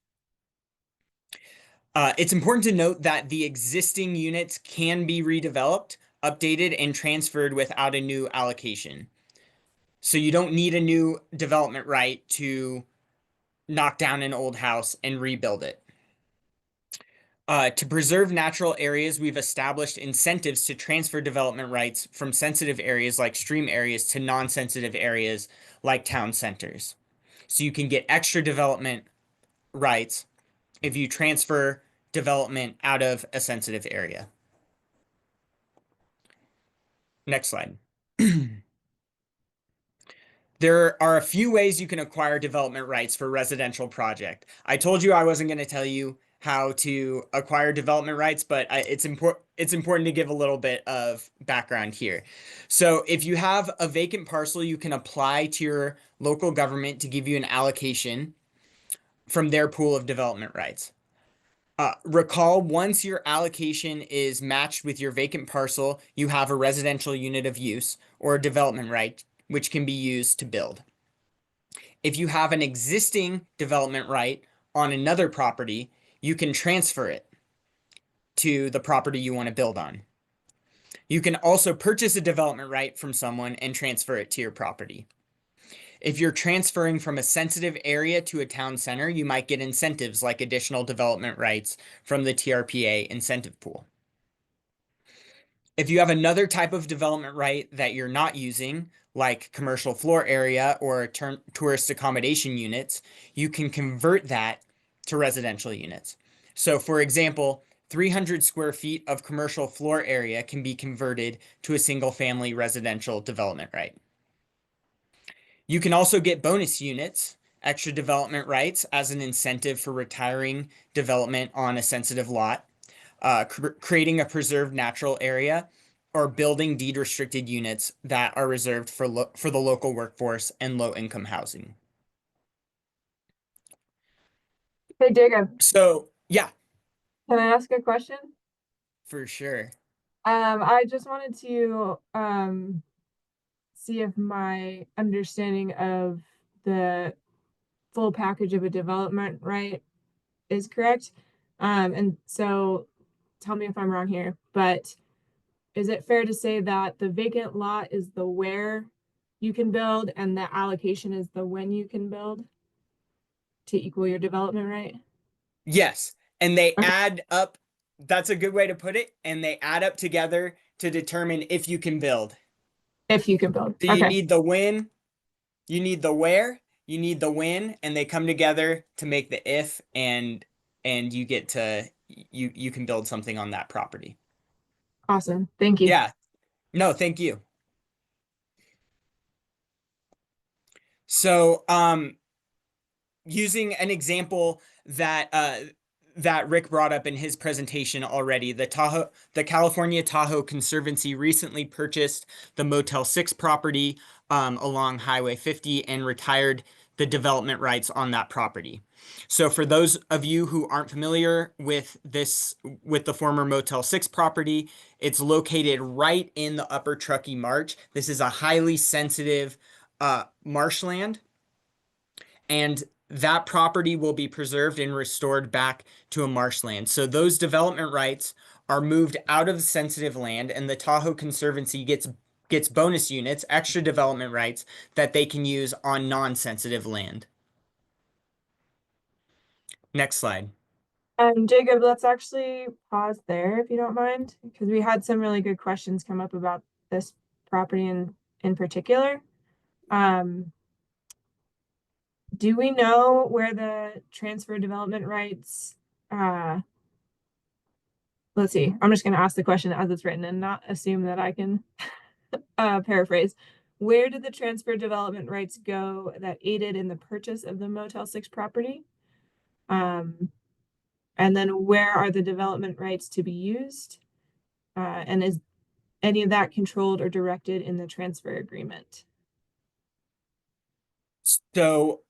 It's important to note that the existing units can be redeveloped, updated, and transferred without a new allocation. So you don't need a new development right to knock down an old house and rebuild it. To preserve natural areas, we've established incentives to transfer development rights from sensitive areas like stream areas to non-sensitive areas like town centers. So you can get extra development rights if you transfer development out of a sensitive area. Next slide. There are a few ways you can acquire development rights for a residential project. I told you I wasn't going to tell you how to acquire development rights, but it's important to give a little bit of background here. So if you have a vacant parcel, you can apply to your local government to give you an allocation from their pool of development rights. Recall, once your allocation is matched with your vacant parcel, you have a residential unit of use or a development right, which can be used to build. If you have an existing development right on another property, you can transfer it to the property you want to build on. You can also purchase a development right from someone and transfer it to your property. If you're transferring from a sensitive area to a town center, you might get incentives like additional development rights from the TRPA incentive pool. If you have another type of development right that you're not using, like commercial floor area or tourist accommodation units, you can convert that to residential units. So for example, 300 square feet of commercial floor area can be converted to a single family residential development right. You can also get bonus units, extra development rights as an incentive for retiring development on a sensitive lot, creating a preserved natural area, or building deed restricted units that are reserved for the local workforce and low income housing. Hey, Jacob, So yeah, can I ask a question? for sure. I just wanted to see if my understanding of the full package of a development right is correct. And so tell me if I'm wrong here, but is it fair to say that the vacant lot is the where you can build and the allocation is the when you can build to equal your development right? Yes, and they Okay. add up. That's a good way to put it. And they add up together to determine if you can build. If you can build. So you Okay. need the when, you need the where, you need the when, and they come together to make the if, and you get to you can build something on that property. Awesome. Thank you. Yeah. No, thank you. So, using an example that Rick brought up in his presentation already, the California Tahoe Conservancy recently purchased the Motel 6 property along Highway 50 and retired the development rights on that property. So for those of you who aren't familiar with the former Motel 6 property, it's located right in the Upper Truckee Marsh. This is a highly sensitive marshland, and that property will be preserved and restored back to a marshland. So those development rights are moved out of the sensitive land, and the Tahoe Conservancy gets bonus units, extra development rights that they can use on non-sensitive land. Next slide. Jacob, let's actually pause there if you don't mind, because we had some really good questions come up about this property in particular. Do we know where the transfer development rights, let's see, I'm just going to ask the question as it's written and not assume that I can paraphrase. Where did the transfer development rights go that aided in the purchase of the Motel 6 property? And then where are the development rights to be used? And is any of that controlled or directed in the transfer agreement? So,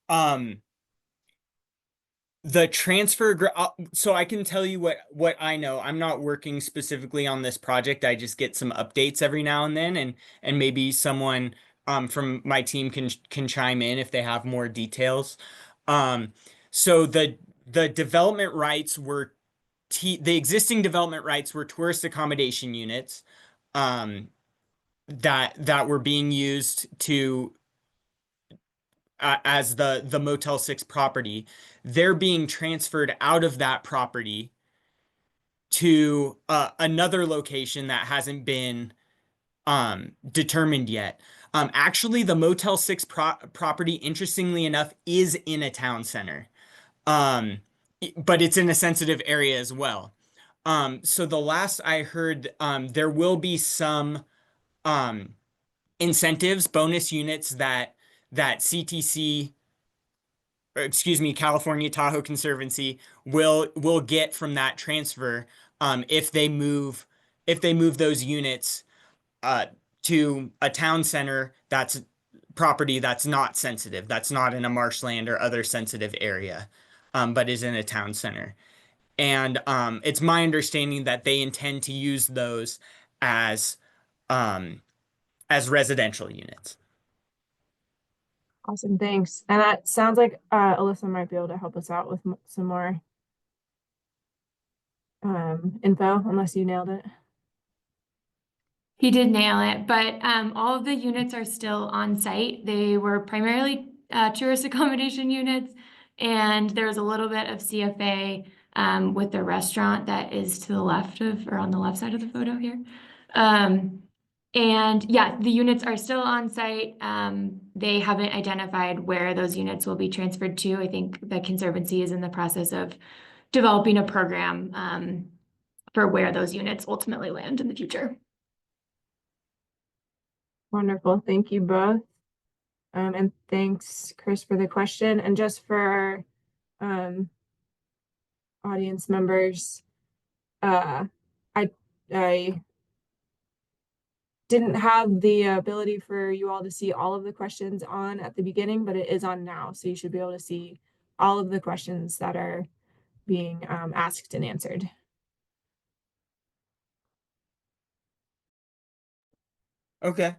the transfer, so I can tell you what I know. I'm not working specifically on this project. I just get some updates every now and then, and maybe someone from my team can chime in if they have more details. So the development rights were the existing development rights were tourist accommodation units that were being used to as the Motel 6 property. They're being transferred out of that property to another location that hasn't been determined yet. Actually, the Motel 6 property, interestingly enough, is in a town center, but it's in a sensitive area as well. So the last I heard, there will be some incentives, bonus units that CTC California Tahoe Conservancy will get from that transfer if they move those units uh, to a town center that's property that's not sensitive, that's not in a marshland or other sensitive area, but is in a town center. And it's my understanding that they intend to use those as um, as residential units. Awesome, thanks. And that sounds like Alyssa might be able to help us out with some more info, unless you nailed it. He did nail it, but all of the units are still on site. They were primarily tourist accommodation units, and there's a little bit of CFA with the restaurant that is to the left of, or on the left side of the photo here. And yeah, the units are still on site. They haven't identified where those units will be transferred to. I think the Conservancy is in the process of developing a program for where those units ultimately land in the future. Wonderful, thank you both. And thanks, Chris, for the question. And just for audience members, I didn't have the ability for you all to see all of the questions on at the beginning, but it is on now. So you should be able to see all of the questions that are being asked and answered. Okay.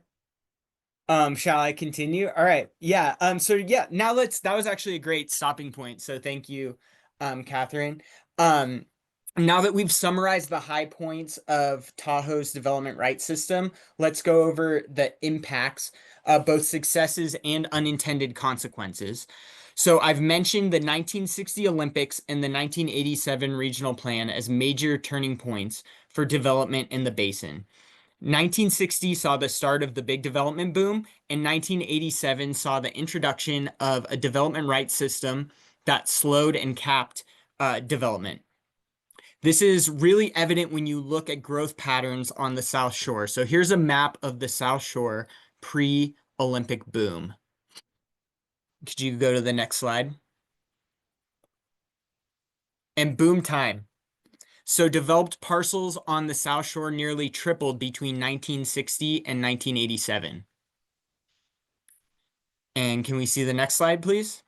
Shall I continue? All right. Yeah. So yeah, that was actually a great stopping point. So thank you, Catherine. Now that we've summarized the high points of Tahoe's development rights system, let's go over the impacts, both successes and unintended consequences. So I've mentioned the 1960 Olympics and the 1987 Regional Plan as major turning points for development in the basin. 1960 saw the start of the big development boom, and 1987 saw the introduction of a development rights system that slowed and capped development. This is really evident when you look at growth patterns on the South Shore. So here's a map of the South Shore pre-Olympic boom. Could you go to the next slide? And boom time. So developed parcels on the South Shore nearly tripled between 1960 and 1987. And can we see the next slide, please?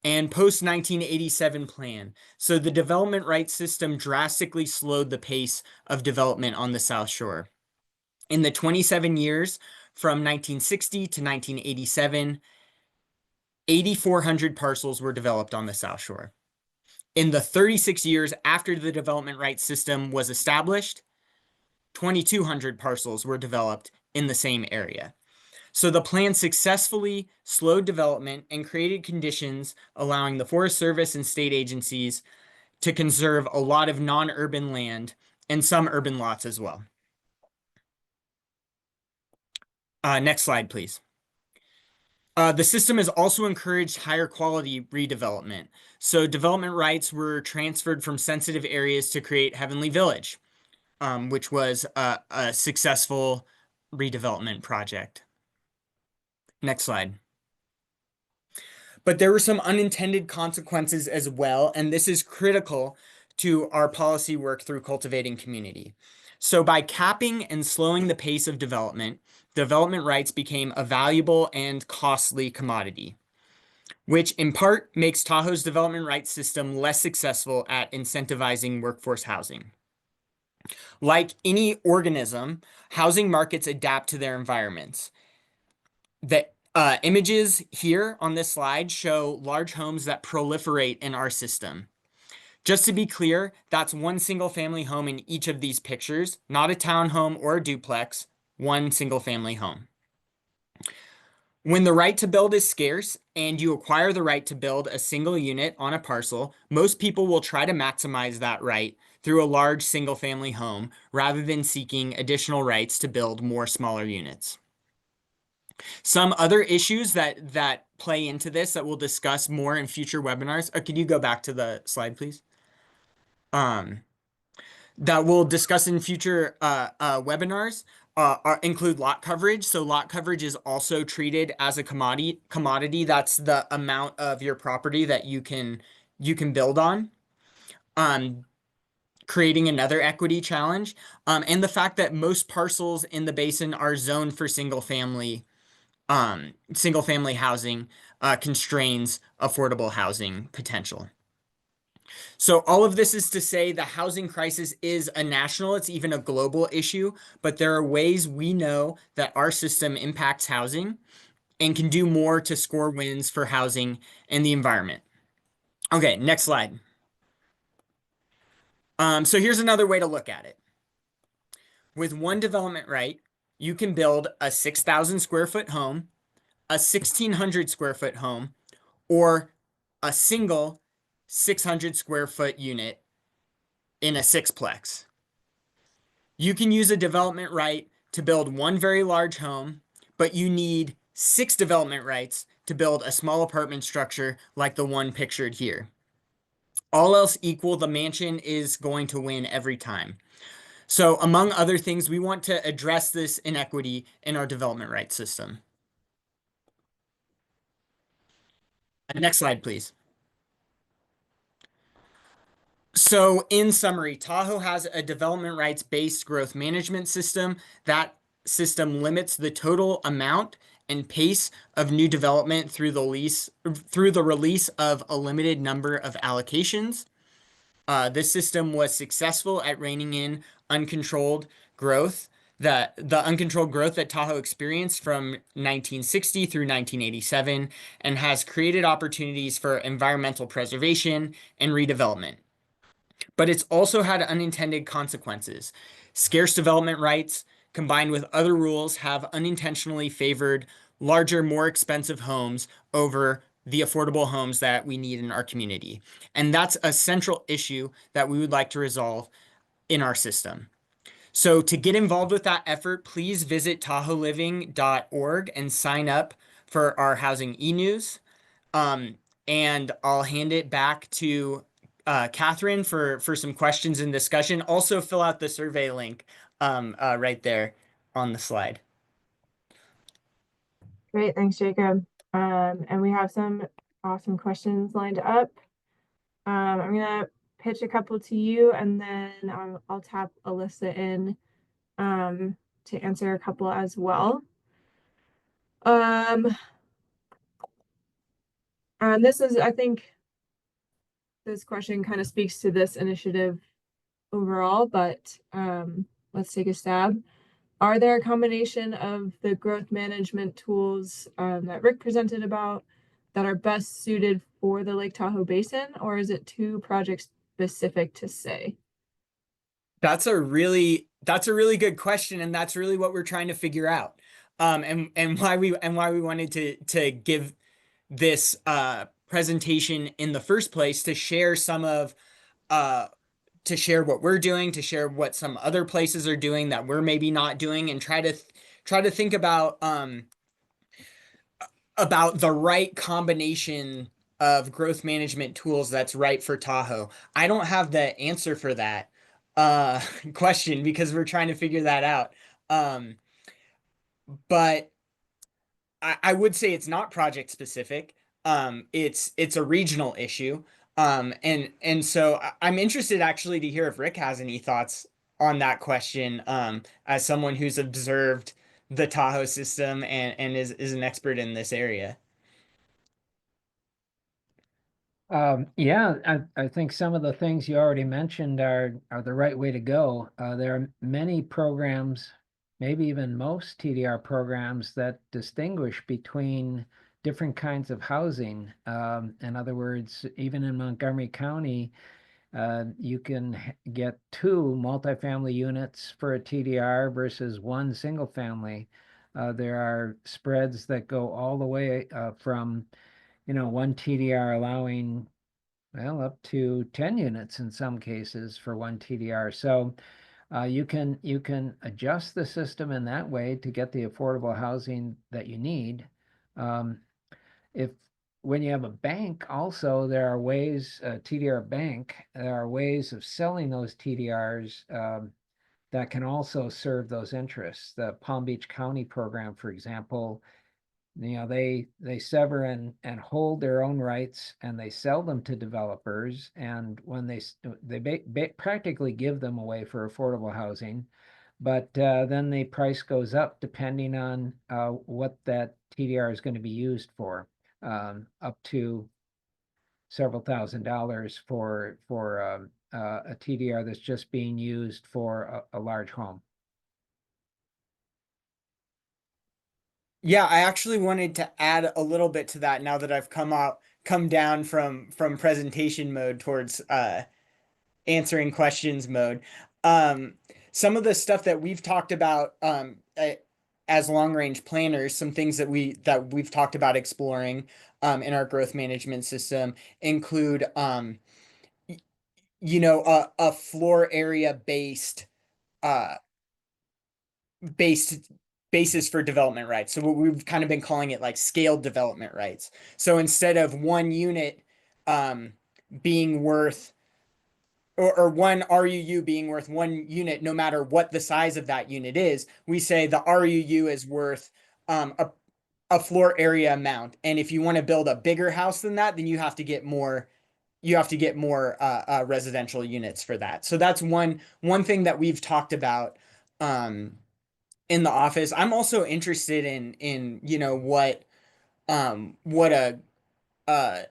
And post-1987 plan. So the development rights system drastically slowed the pace of development on the South Shore. In the 27 years from 1960 to 1987, 8,400 parcels were developed on the South Shore. In the 36 years after the development rights system was established, 2,200 parcels were developed in the same area. So the plan successfully slowed development and created conditions allowing the Forest Service and state agencies to conserve a lot of non-urban land and some urban lots as well. Next slide, please. The system has also encouraged higher quality redevelopment. So development rights were transferred from sensitive areas to create Heavenly Village, which was a successful redevelopment project. Next slide. But there were some unintended consequences as well, and this is critical to our policy work through cultivating community. So by capping and slowing the pace of development, development rights became a valuable and costly commodity, which in part makes Tahoe's development rights system less successful at incentivizing workforce housing. Like any organism, housing markets adapt to their environments. The images here on this slide show large homes that proliferate in our system. Just to be clear, that's one single family home in each of these pictures, not a townhome or a duplex, one single family home. When the right to build is scarce and you acquire the right to build a single unit on a parcel, most people will try to maximize that right through a large single family home rather than seeking additional rights to build more smaller units. Some other issues that play into this that we'll discuss more in future webinars. Could you go back to the slide, please? That we'll discuss in future webinars include lot coverage. So lot coverage is also treated as a commodity. That's the amount of your property that you can build on. Creating another equity challenge. And the fact that most parcels in the basin are zoned for single family housing constrains affordable housing potential. So all of this is to say the housing crisis is a national, it's even a global issue, but there are ways we know that our system impacts housing and can do more to score wins for housing and the environment. Okay, next slide. So here's another way to look at it. With one development right, you can build a 6,000 square foot home, a 1,600 square foot home, or a single 600 square foot unit in a sixplex. You can use a development right to build one very large home, but you need 6 development rights to build a small apartment structure like the one pictured here. All else equal, the mansion is going to win every time. So among other things, we want to address this inequity in our development rights system. Next slide, please. So in summary, Tahoe has a development rights-based growth management system. That system limits the total amount and pace of new development through the release of a limited number of allocations. This system was successful at reining in uncontrolled growth, the uncontrolled growth that Tahoe experienced from 1960 through 1987, and has created opportunities for environmental preservation and redevelopment. But it's also had unintended consequences. Scarce development rights, combined with other rules, have unintentionally favored larger, more expensive homes over the affordable homes that we need in our community. And that's a central issue that we would like to resolve in our system. So to get involved with that effort, please visit tahoeliving.org and sign up for our housing e-news. And I'll hand it back to Catherine for some questions and discussion. Also fill out the survey link right there on the slide. Great, thanks, Jacob. And we have some awesome questions lined up. I'm gonna pitch a couple to you, and then I'll tap Alyssa in to answer a couple as well. And this is, I think, this question kind of speaks to this initiative overall, but let's take a stab. Are there a combination of the growth management tools that Rick presented about that are best suited for the Lake Tahoe Basin, or is it too project specific to say? That's a really good question, and that's really what we're trying to figure out. And why we wanted to give this presentation in the first place, to share some of to share what we're doing, to share what some other places are doing that we're maybe not doing, and try to think about the right combination of growth management tools that's right for Tahoe. I don't have the answer for that question because we're trying to figure that out. But I would say it's not project specific. It's a regional issue. And so I'm interested actually to hear if Rick has any thoughts on that question, as someone who's observed the Tahoe system and is an expert in this area. Yeah, I think some of the things you already mentioned are the right way to go. There are many programs, maybe even most TDR programs, that distinguish between different kinds of housing. In other words, even in Montgomery County, you can get 2 multifamily units for a TDR versus 1 single family. There are spreads that go all the way from 1 TDR allowing, well, up to 10 units in some cases for 1 TDR. So you can adjust the system in that way to get the affordable housing that you need. If when you have a bank, also there are ways, TDR bank, there are ways of selling those TDRs that can also serve those interests. The Palm Beach County program, for example, they sever and hold their own rights, and they sell them to developers. And when they practically give them away for affordable housing, but then the price goes up depending on what that TDR is going to be used for, up to several $1,000s for a TDR that's just being used for a large home. Yeah, I actually wanted to add a little bit to that now that I've come down from presentation mode towards answering questions mode. Um, some of the stuff that we've talked about as long range planners, some things that we've talked about exploring in our growth management system include a floor area uh based basis for development rights. So what we've kind of been calling it like scaled development rights. So instead of one unit being worth or one RUU being worth one unit, no matter what the size of that unit is, we say the RUU is worth a floor area amount. And if you want to build a bigger house than that, then you have to get more residential units for that. So that's one thing that we've talked about in the office. I'm also interested in what a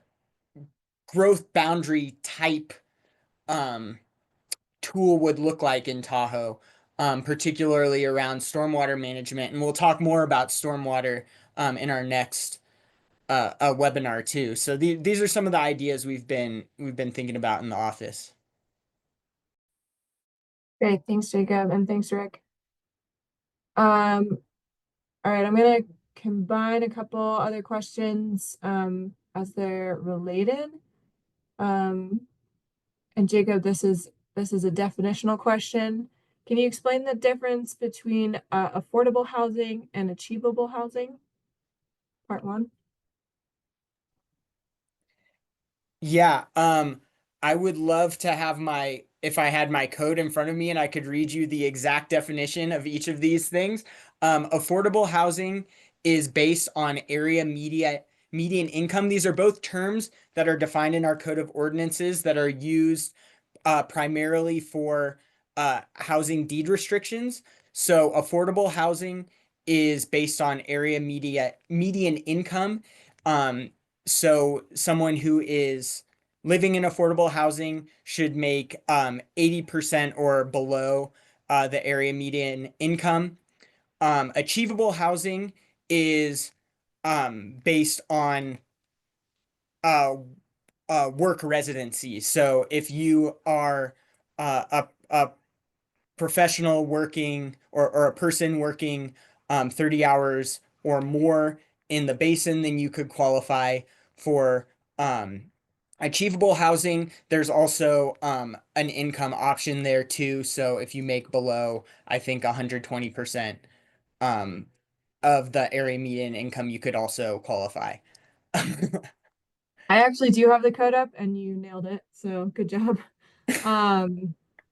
growth boundary type um tool would look like in Tahoe, particularly around stormwater management. And we'll talk more about stormwater in our next webinar too. So these are some of the ideas we've been thinking about in the office. Great, thanks, Jacob, and thanks, Rick. All right, I'm gonna combine a couple other questions as they're related. And Jacob, this is a definitional question. Can you explain the difference between affordable housing and achievable housing? Part one. Yeah, I would love to have if I had my code in front of me and I could read you the exact definition of each of these things. Affordable housing is based on median income. These are both terms that are defined in our code of ordinances that are used primarily for housing deed restrictions. So affordable housing is based on median income. So someone who is living in affordable housing should make 80% or below the area median income. Achievable housing is based on uh, work residency. So if you are a professional working or a person working 30 hours or more in the basin, then you could qualify for achievable housing. There's also an income option there too. So if you make below, I think 120% of the area median income, you could also qualify. I actually do have the code up and you nailed it, so good job.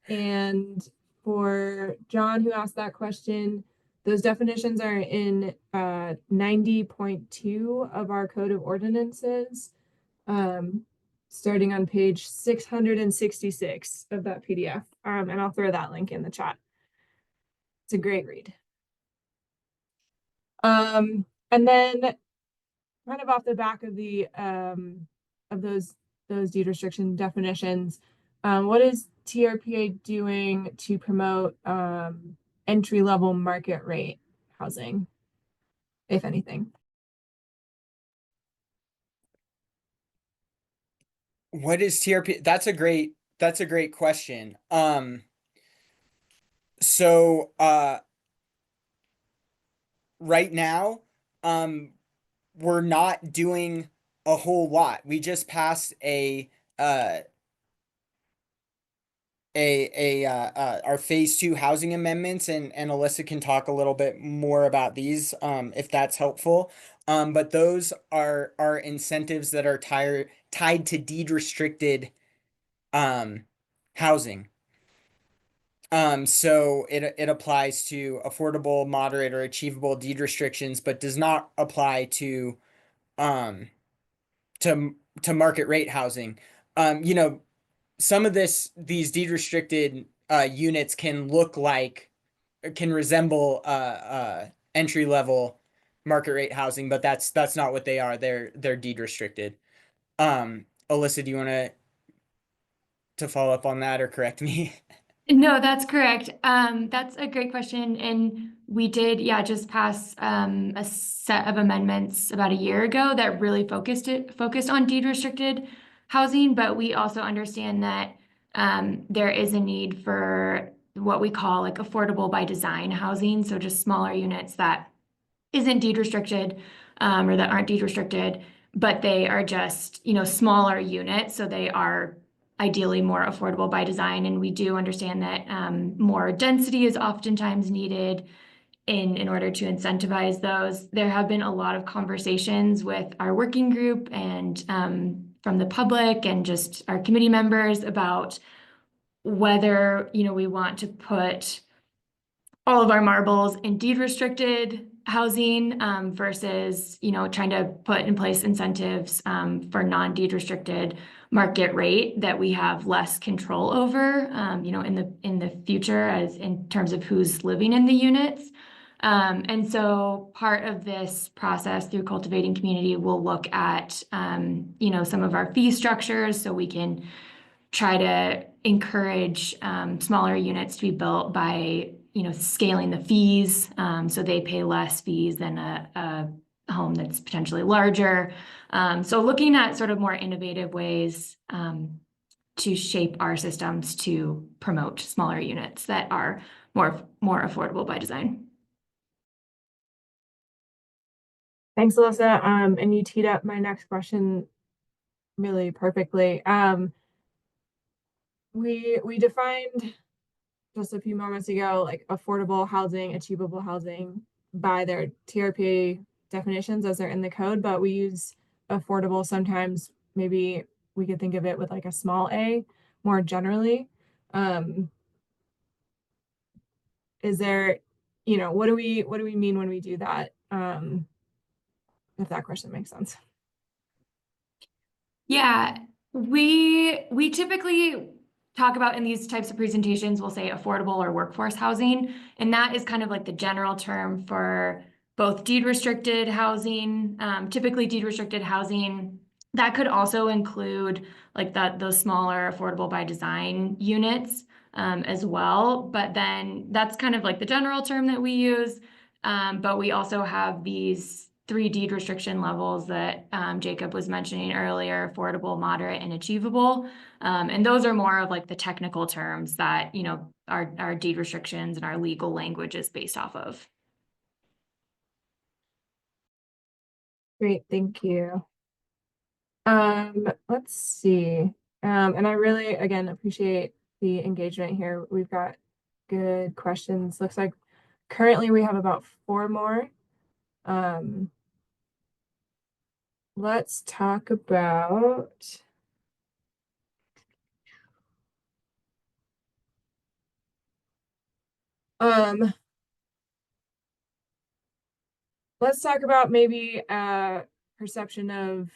And for John, who asked that question, those definitions are in 90.2 of our code of ordinances, starting on page 666 of that PDF. And I'll throw that link in the chat. It's a great read. And then kind of off the back of the of those deed restriction definitions, what is TRPA doing to promote entry-level market rate housing, if anything? What is TRP? That's a great question. So right now, we're not doing a whole lot. We just passed uh our phase 2 housing amendments, and Alyssa can talk a little bit more about these if that's helpful. But those are incentives that are tied to deed restricted housing. So it applies to affordable, moderate, or achievable deed restrictions, but does not apply um to market rate housing. You know, some of these deed restricted units can resemble entry level market rate housing, but that's not what they are. They're deed restricted. Alyssa, do you want to follow up on that or correct me? No, that's correct. That's a great question. And we did, yeah, just pass a set of amendments about a year ago that really focused on deed restricted housing, but we also understand that there is a need for what we call like affordable by design housing, so just smaller units that isn't deed restricted or that aren't deed restricted, but they are just, smaller units, so they are ideally more affordable by design. And we do understand that more density is oftentimes needed in order to incentivize those. There have been a lot of conversations with our working group and from the public and just our committee members about whether, we want to put all of our marbles in deed restricted housing versus, trying to put in place incentives for non-deed restricted market rate that we have less control over, in the future as in terms of who's living in the units. And so part of this process through Cultivating Community will look at, some of our fee structures so we can try to encourage smaller units to be built by scaling the fees so they pay less fees than a home that's potentially larger. So looking at sort of more innovative ways to shape our systems to promote smaller units that are more affordable by design. Thanks, Alyssa. And you teed up my next question really perfectly. We defined just a few moments ago, like affordable housing, achievable housing by their TRPA definitions as they're in the code, but we use affordable sometimes. Maybe we could think of it with like a small a more generally. Is there, what do we mean when we do that? If that question makes sense. Yeah, we typically talk about in these types of presentations, we'll say affordable or workforce housing, and that is kind of like the general term for both deed restricted housing, typically deed restricted housing. That could also include like those smaller affordable by design units as well. But then that's kind of like the general term that we use. But we also have these 3 deed restriction levels that Jacob was mentioning earlier: affordable, moderate, and achievable. And those are more of like the technical terms that, our deed restrictions and our legal language is based off of. Great, thank you. Let's see. And I really, again, appreciate the engagement here. We've got good questions. Looks like currently we have about 4 more. Let's talk about let's talk about maybe perception of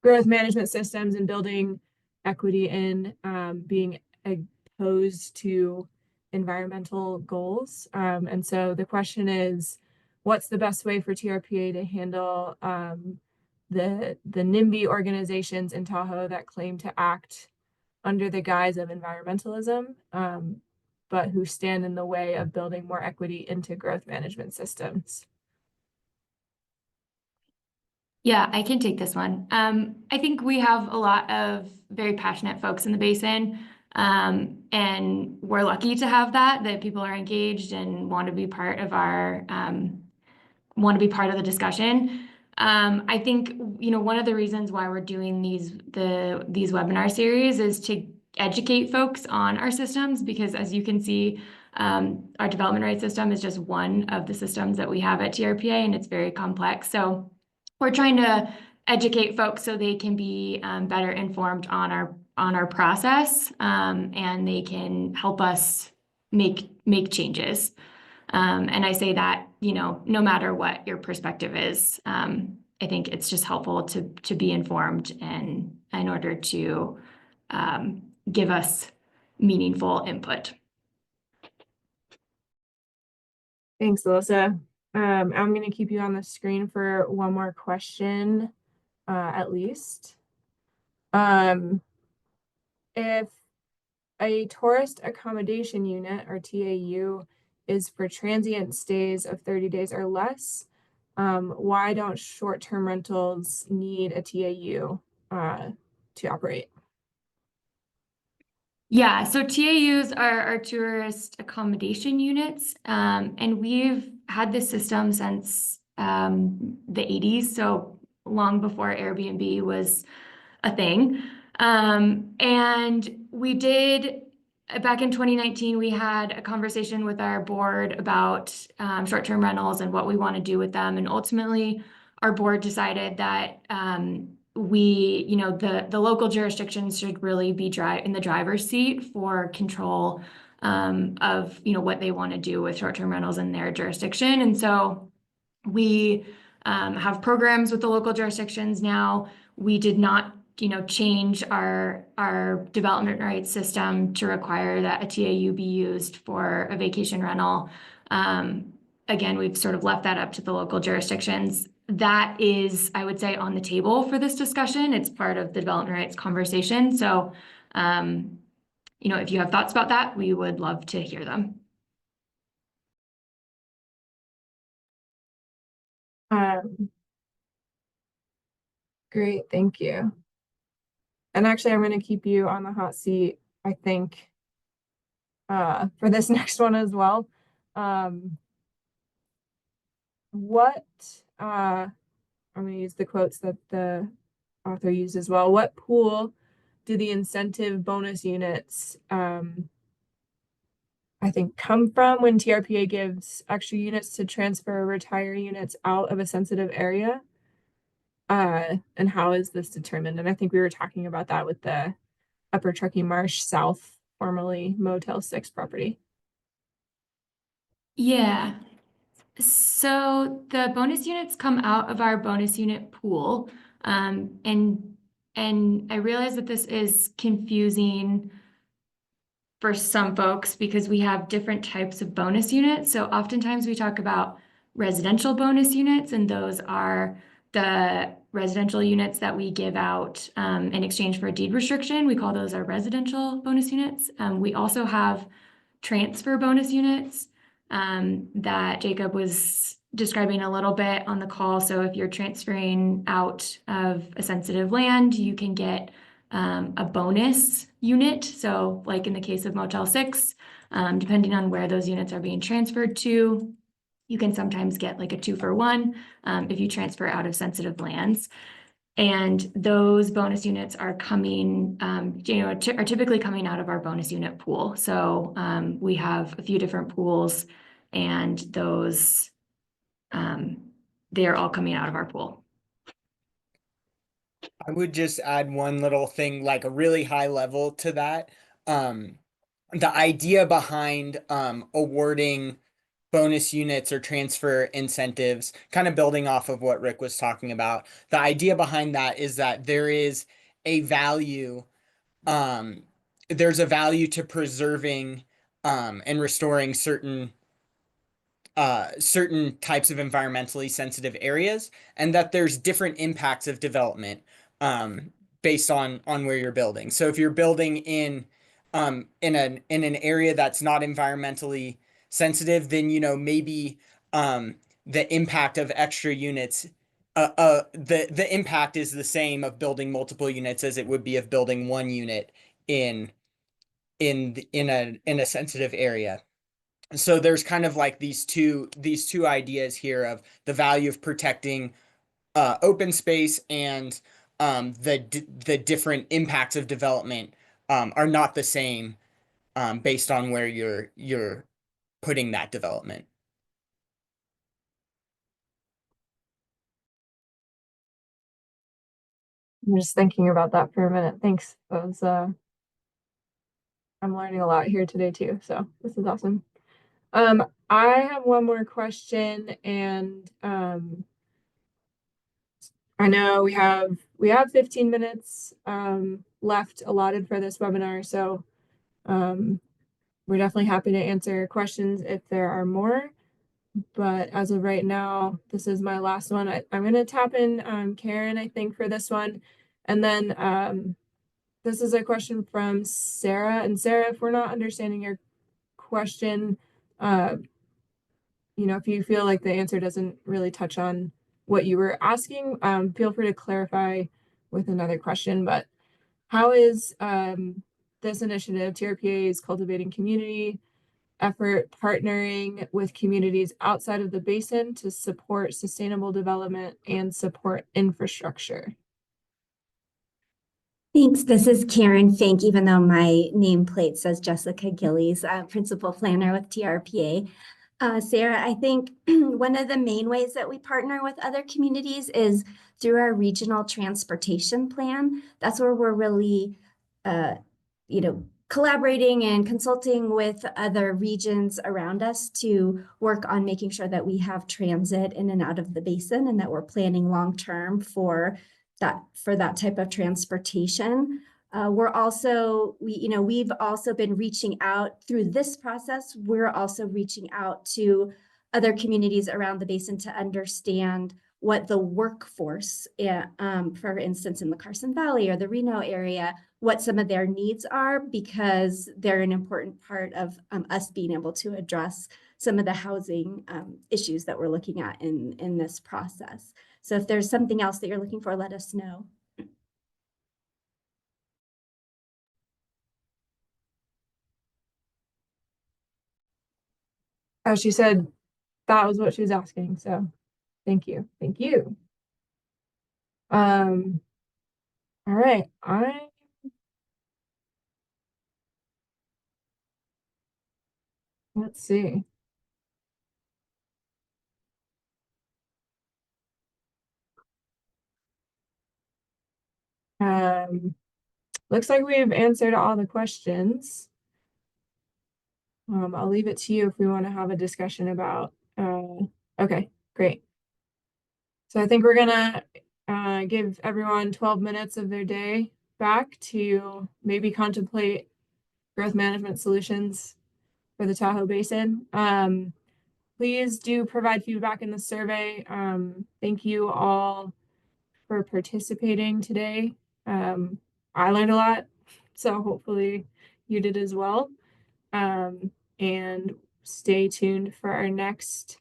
growth management systems and building equity in being opposed to environmental goals. And so the question is, what's the best way for TRPA to handle the NIMBY organizations in Tahoe that claim to act under the guise of environmentalism, but who stand in the way of building more equity into growth management systems? Yeah, I can take this one. I think we have a lot of very passionate folks in the basin, and we're lucky to have that people are engaged and want to be part of the discussion. I think, one of the reasons why we're doing these webinar series is to educate folks on our systems, because as you can see, our development rights system is just one of the systems that we have at TRPA, and it's very complex. So we're trying to educate folks so they can be better informed on our process, and they can help us make changes. And I say that, no matter what your perspective is, I think it's just helpful to be informed and in order to give us meaningful input. Thanks, Alyssa. I'm going to keep you on the screen for one more question, at least. If a tourist accommodation unit, or TAU, is for transient stays of 30 days or less, why don't short-term rentals need a TAU to operate? Yeah, so TAUs are tourist accommodation units, and we've had this system since the 80s, so long before Airbnb was a thing. And we did, back in 2019, we had a conversation with our board about short-term rentals and what we want to do with them. And ultimately, our board decided that the local jurisdictions should really be in the driver's seat for control of what they want to do with short-term rentals in their jurisdiction. And so we have programs with the local jurisdictions now. We did not change our development rights system to require that a TAU be used for a vacation rental. Again, we've sort of left that up to the local jurisdictions. That is, I would say, on the table for this discussion. It's part of the development rights conversation. So, if you have thoughts about that, we would love to hear them. Great, thank you. And actually, I'm going to keep you on the hot seat, I think, for this next one as well. I'm going to use the quotes that the author used as well. What pool do the incentive bonus units, I think, come from when TRPA gives extra units to transfer retiree units out of a sensitive area? And how is this determined? And I think we were talking about that with the Upper Truckee Marsh South, formerly Motel 6 property. Yeah. So the bonus units come out of our bonus unit pool. And I realize that this is confusing for some folks because we have different types of bonus units. So oftentimes we talk about residential bonus units, and those are the residential units that we give out in exchange for a deed restriction. We call those our residential bonus units. We also have transfer bonus units that Jacob was describing a little bit on the call. So if you're transferring out of a sensitive land, you can get a bonus unit. So like in the case of Motel 6, depending on where those units are being transferred to, you can sometimes get like a 2-for-1 if you transfer out of sensitive lands. And those bonus units are coming, are typically coming out of our bonus unit pool. So we have a few different pools, and those, they are all coming out of our pool. I would just add one little thing, like a really high level to that. The idea behind awarding bonus units or transfer incentives, kind of building off of what Rick was talking about. The idea behind that is that there is a value, there's a value to preserving and restoring certain types of environmentally sensitive areas, and that there's different impacts of development based on where you're building. So if you're building in an area that's not environmentally sensitive, then maybe the impact of extra units, the impact is the same of building multiple units as it would be of building one unit in a sensitive area. So there's kind of like these two ideas here of the value of protecting open space, and the different impacts of development are not the same based on where you're putting that development. I'm just thinking about that for a minute. Thanks. That was, I'm learning a lot here today too, so this is awesome. I have one more question, and I know we have 15 minutes left allotted for this webinar, so we're definitely happy to answer questions if there are more. But as of right now, this is my last one. I'm going to tap in Karen, I think, for this one. And then this is a question from Sarah. And Sarah, if we're not understanding your question, uh, if you feel like the answer doesn't really touch on what you were asking, feel free to clarify with another question. But how is this initiative, TRPA's Cultivating Community effort, partnering with communities outside of the basin to support sustainable development and support infrastructure? Thanks. This is Karen Fink, even though my nameplate says Jessica Gillies, Principal Planner with TRPA. Sarah, I think one of the main ways that we partner with other communities is through our regional transportation plan. That's where we're really, collaborating and consulting with other regions around us to work on making sure that we have transit in and out of the basin and that we're planning long-term for that type of transportation. We've also been reaching out through this process. We're also reaching out to other communities around the basin to understand what the workforce, for instance, in the Carson Valley or the Reno area, what some of their needs are, because they're an important part of us being able to address some of the housing issues that we're looking at in this process. So if there's something else that you're looking for, let us know. As she said, that was what she was asking. So thank you. Thank you. All right. Let's see. Looks like we've answered all the questions. I'll leave it to you if we want to have a discussion about, okay, great. So I think we're gonna give everyone 12 minutes of their day back to maybe contemplate growth management solutions for the Tahoe Basin. Please do provide feedback in the survey. Thank you all for participating today. I learned a lot, so hopefully you did as well. And stay tuned for our next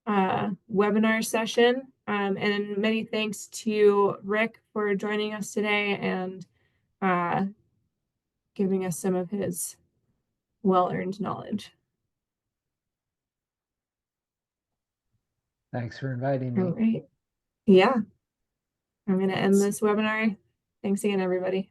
webinar session. And many thanks to Rick for joining us today and giving us some of his well-earned knowledge. Thanks for inviting All me. right. Yeah. I'm going to end this webinar. Thanks again, everybody.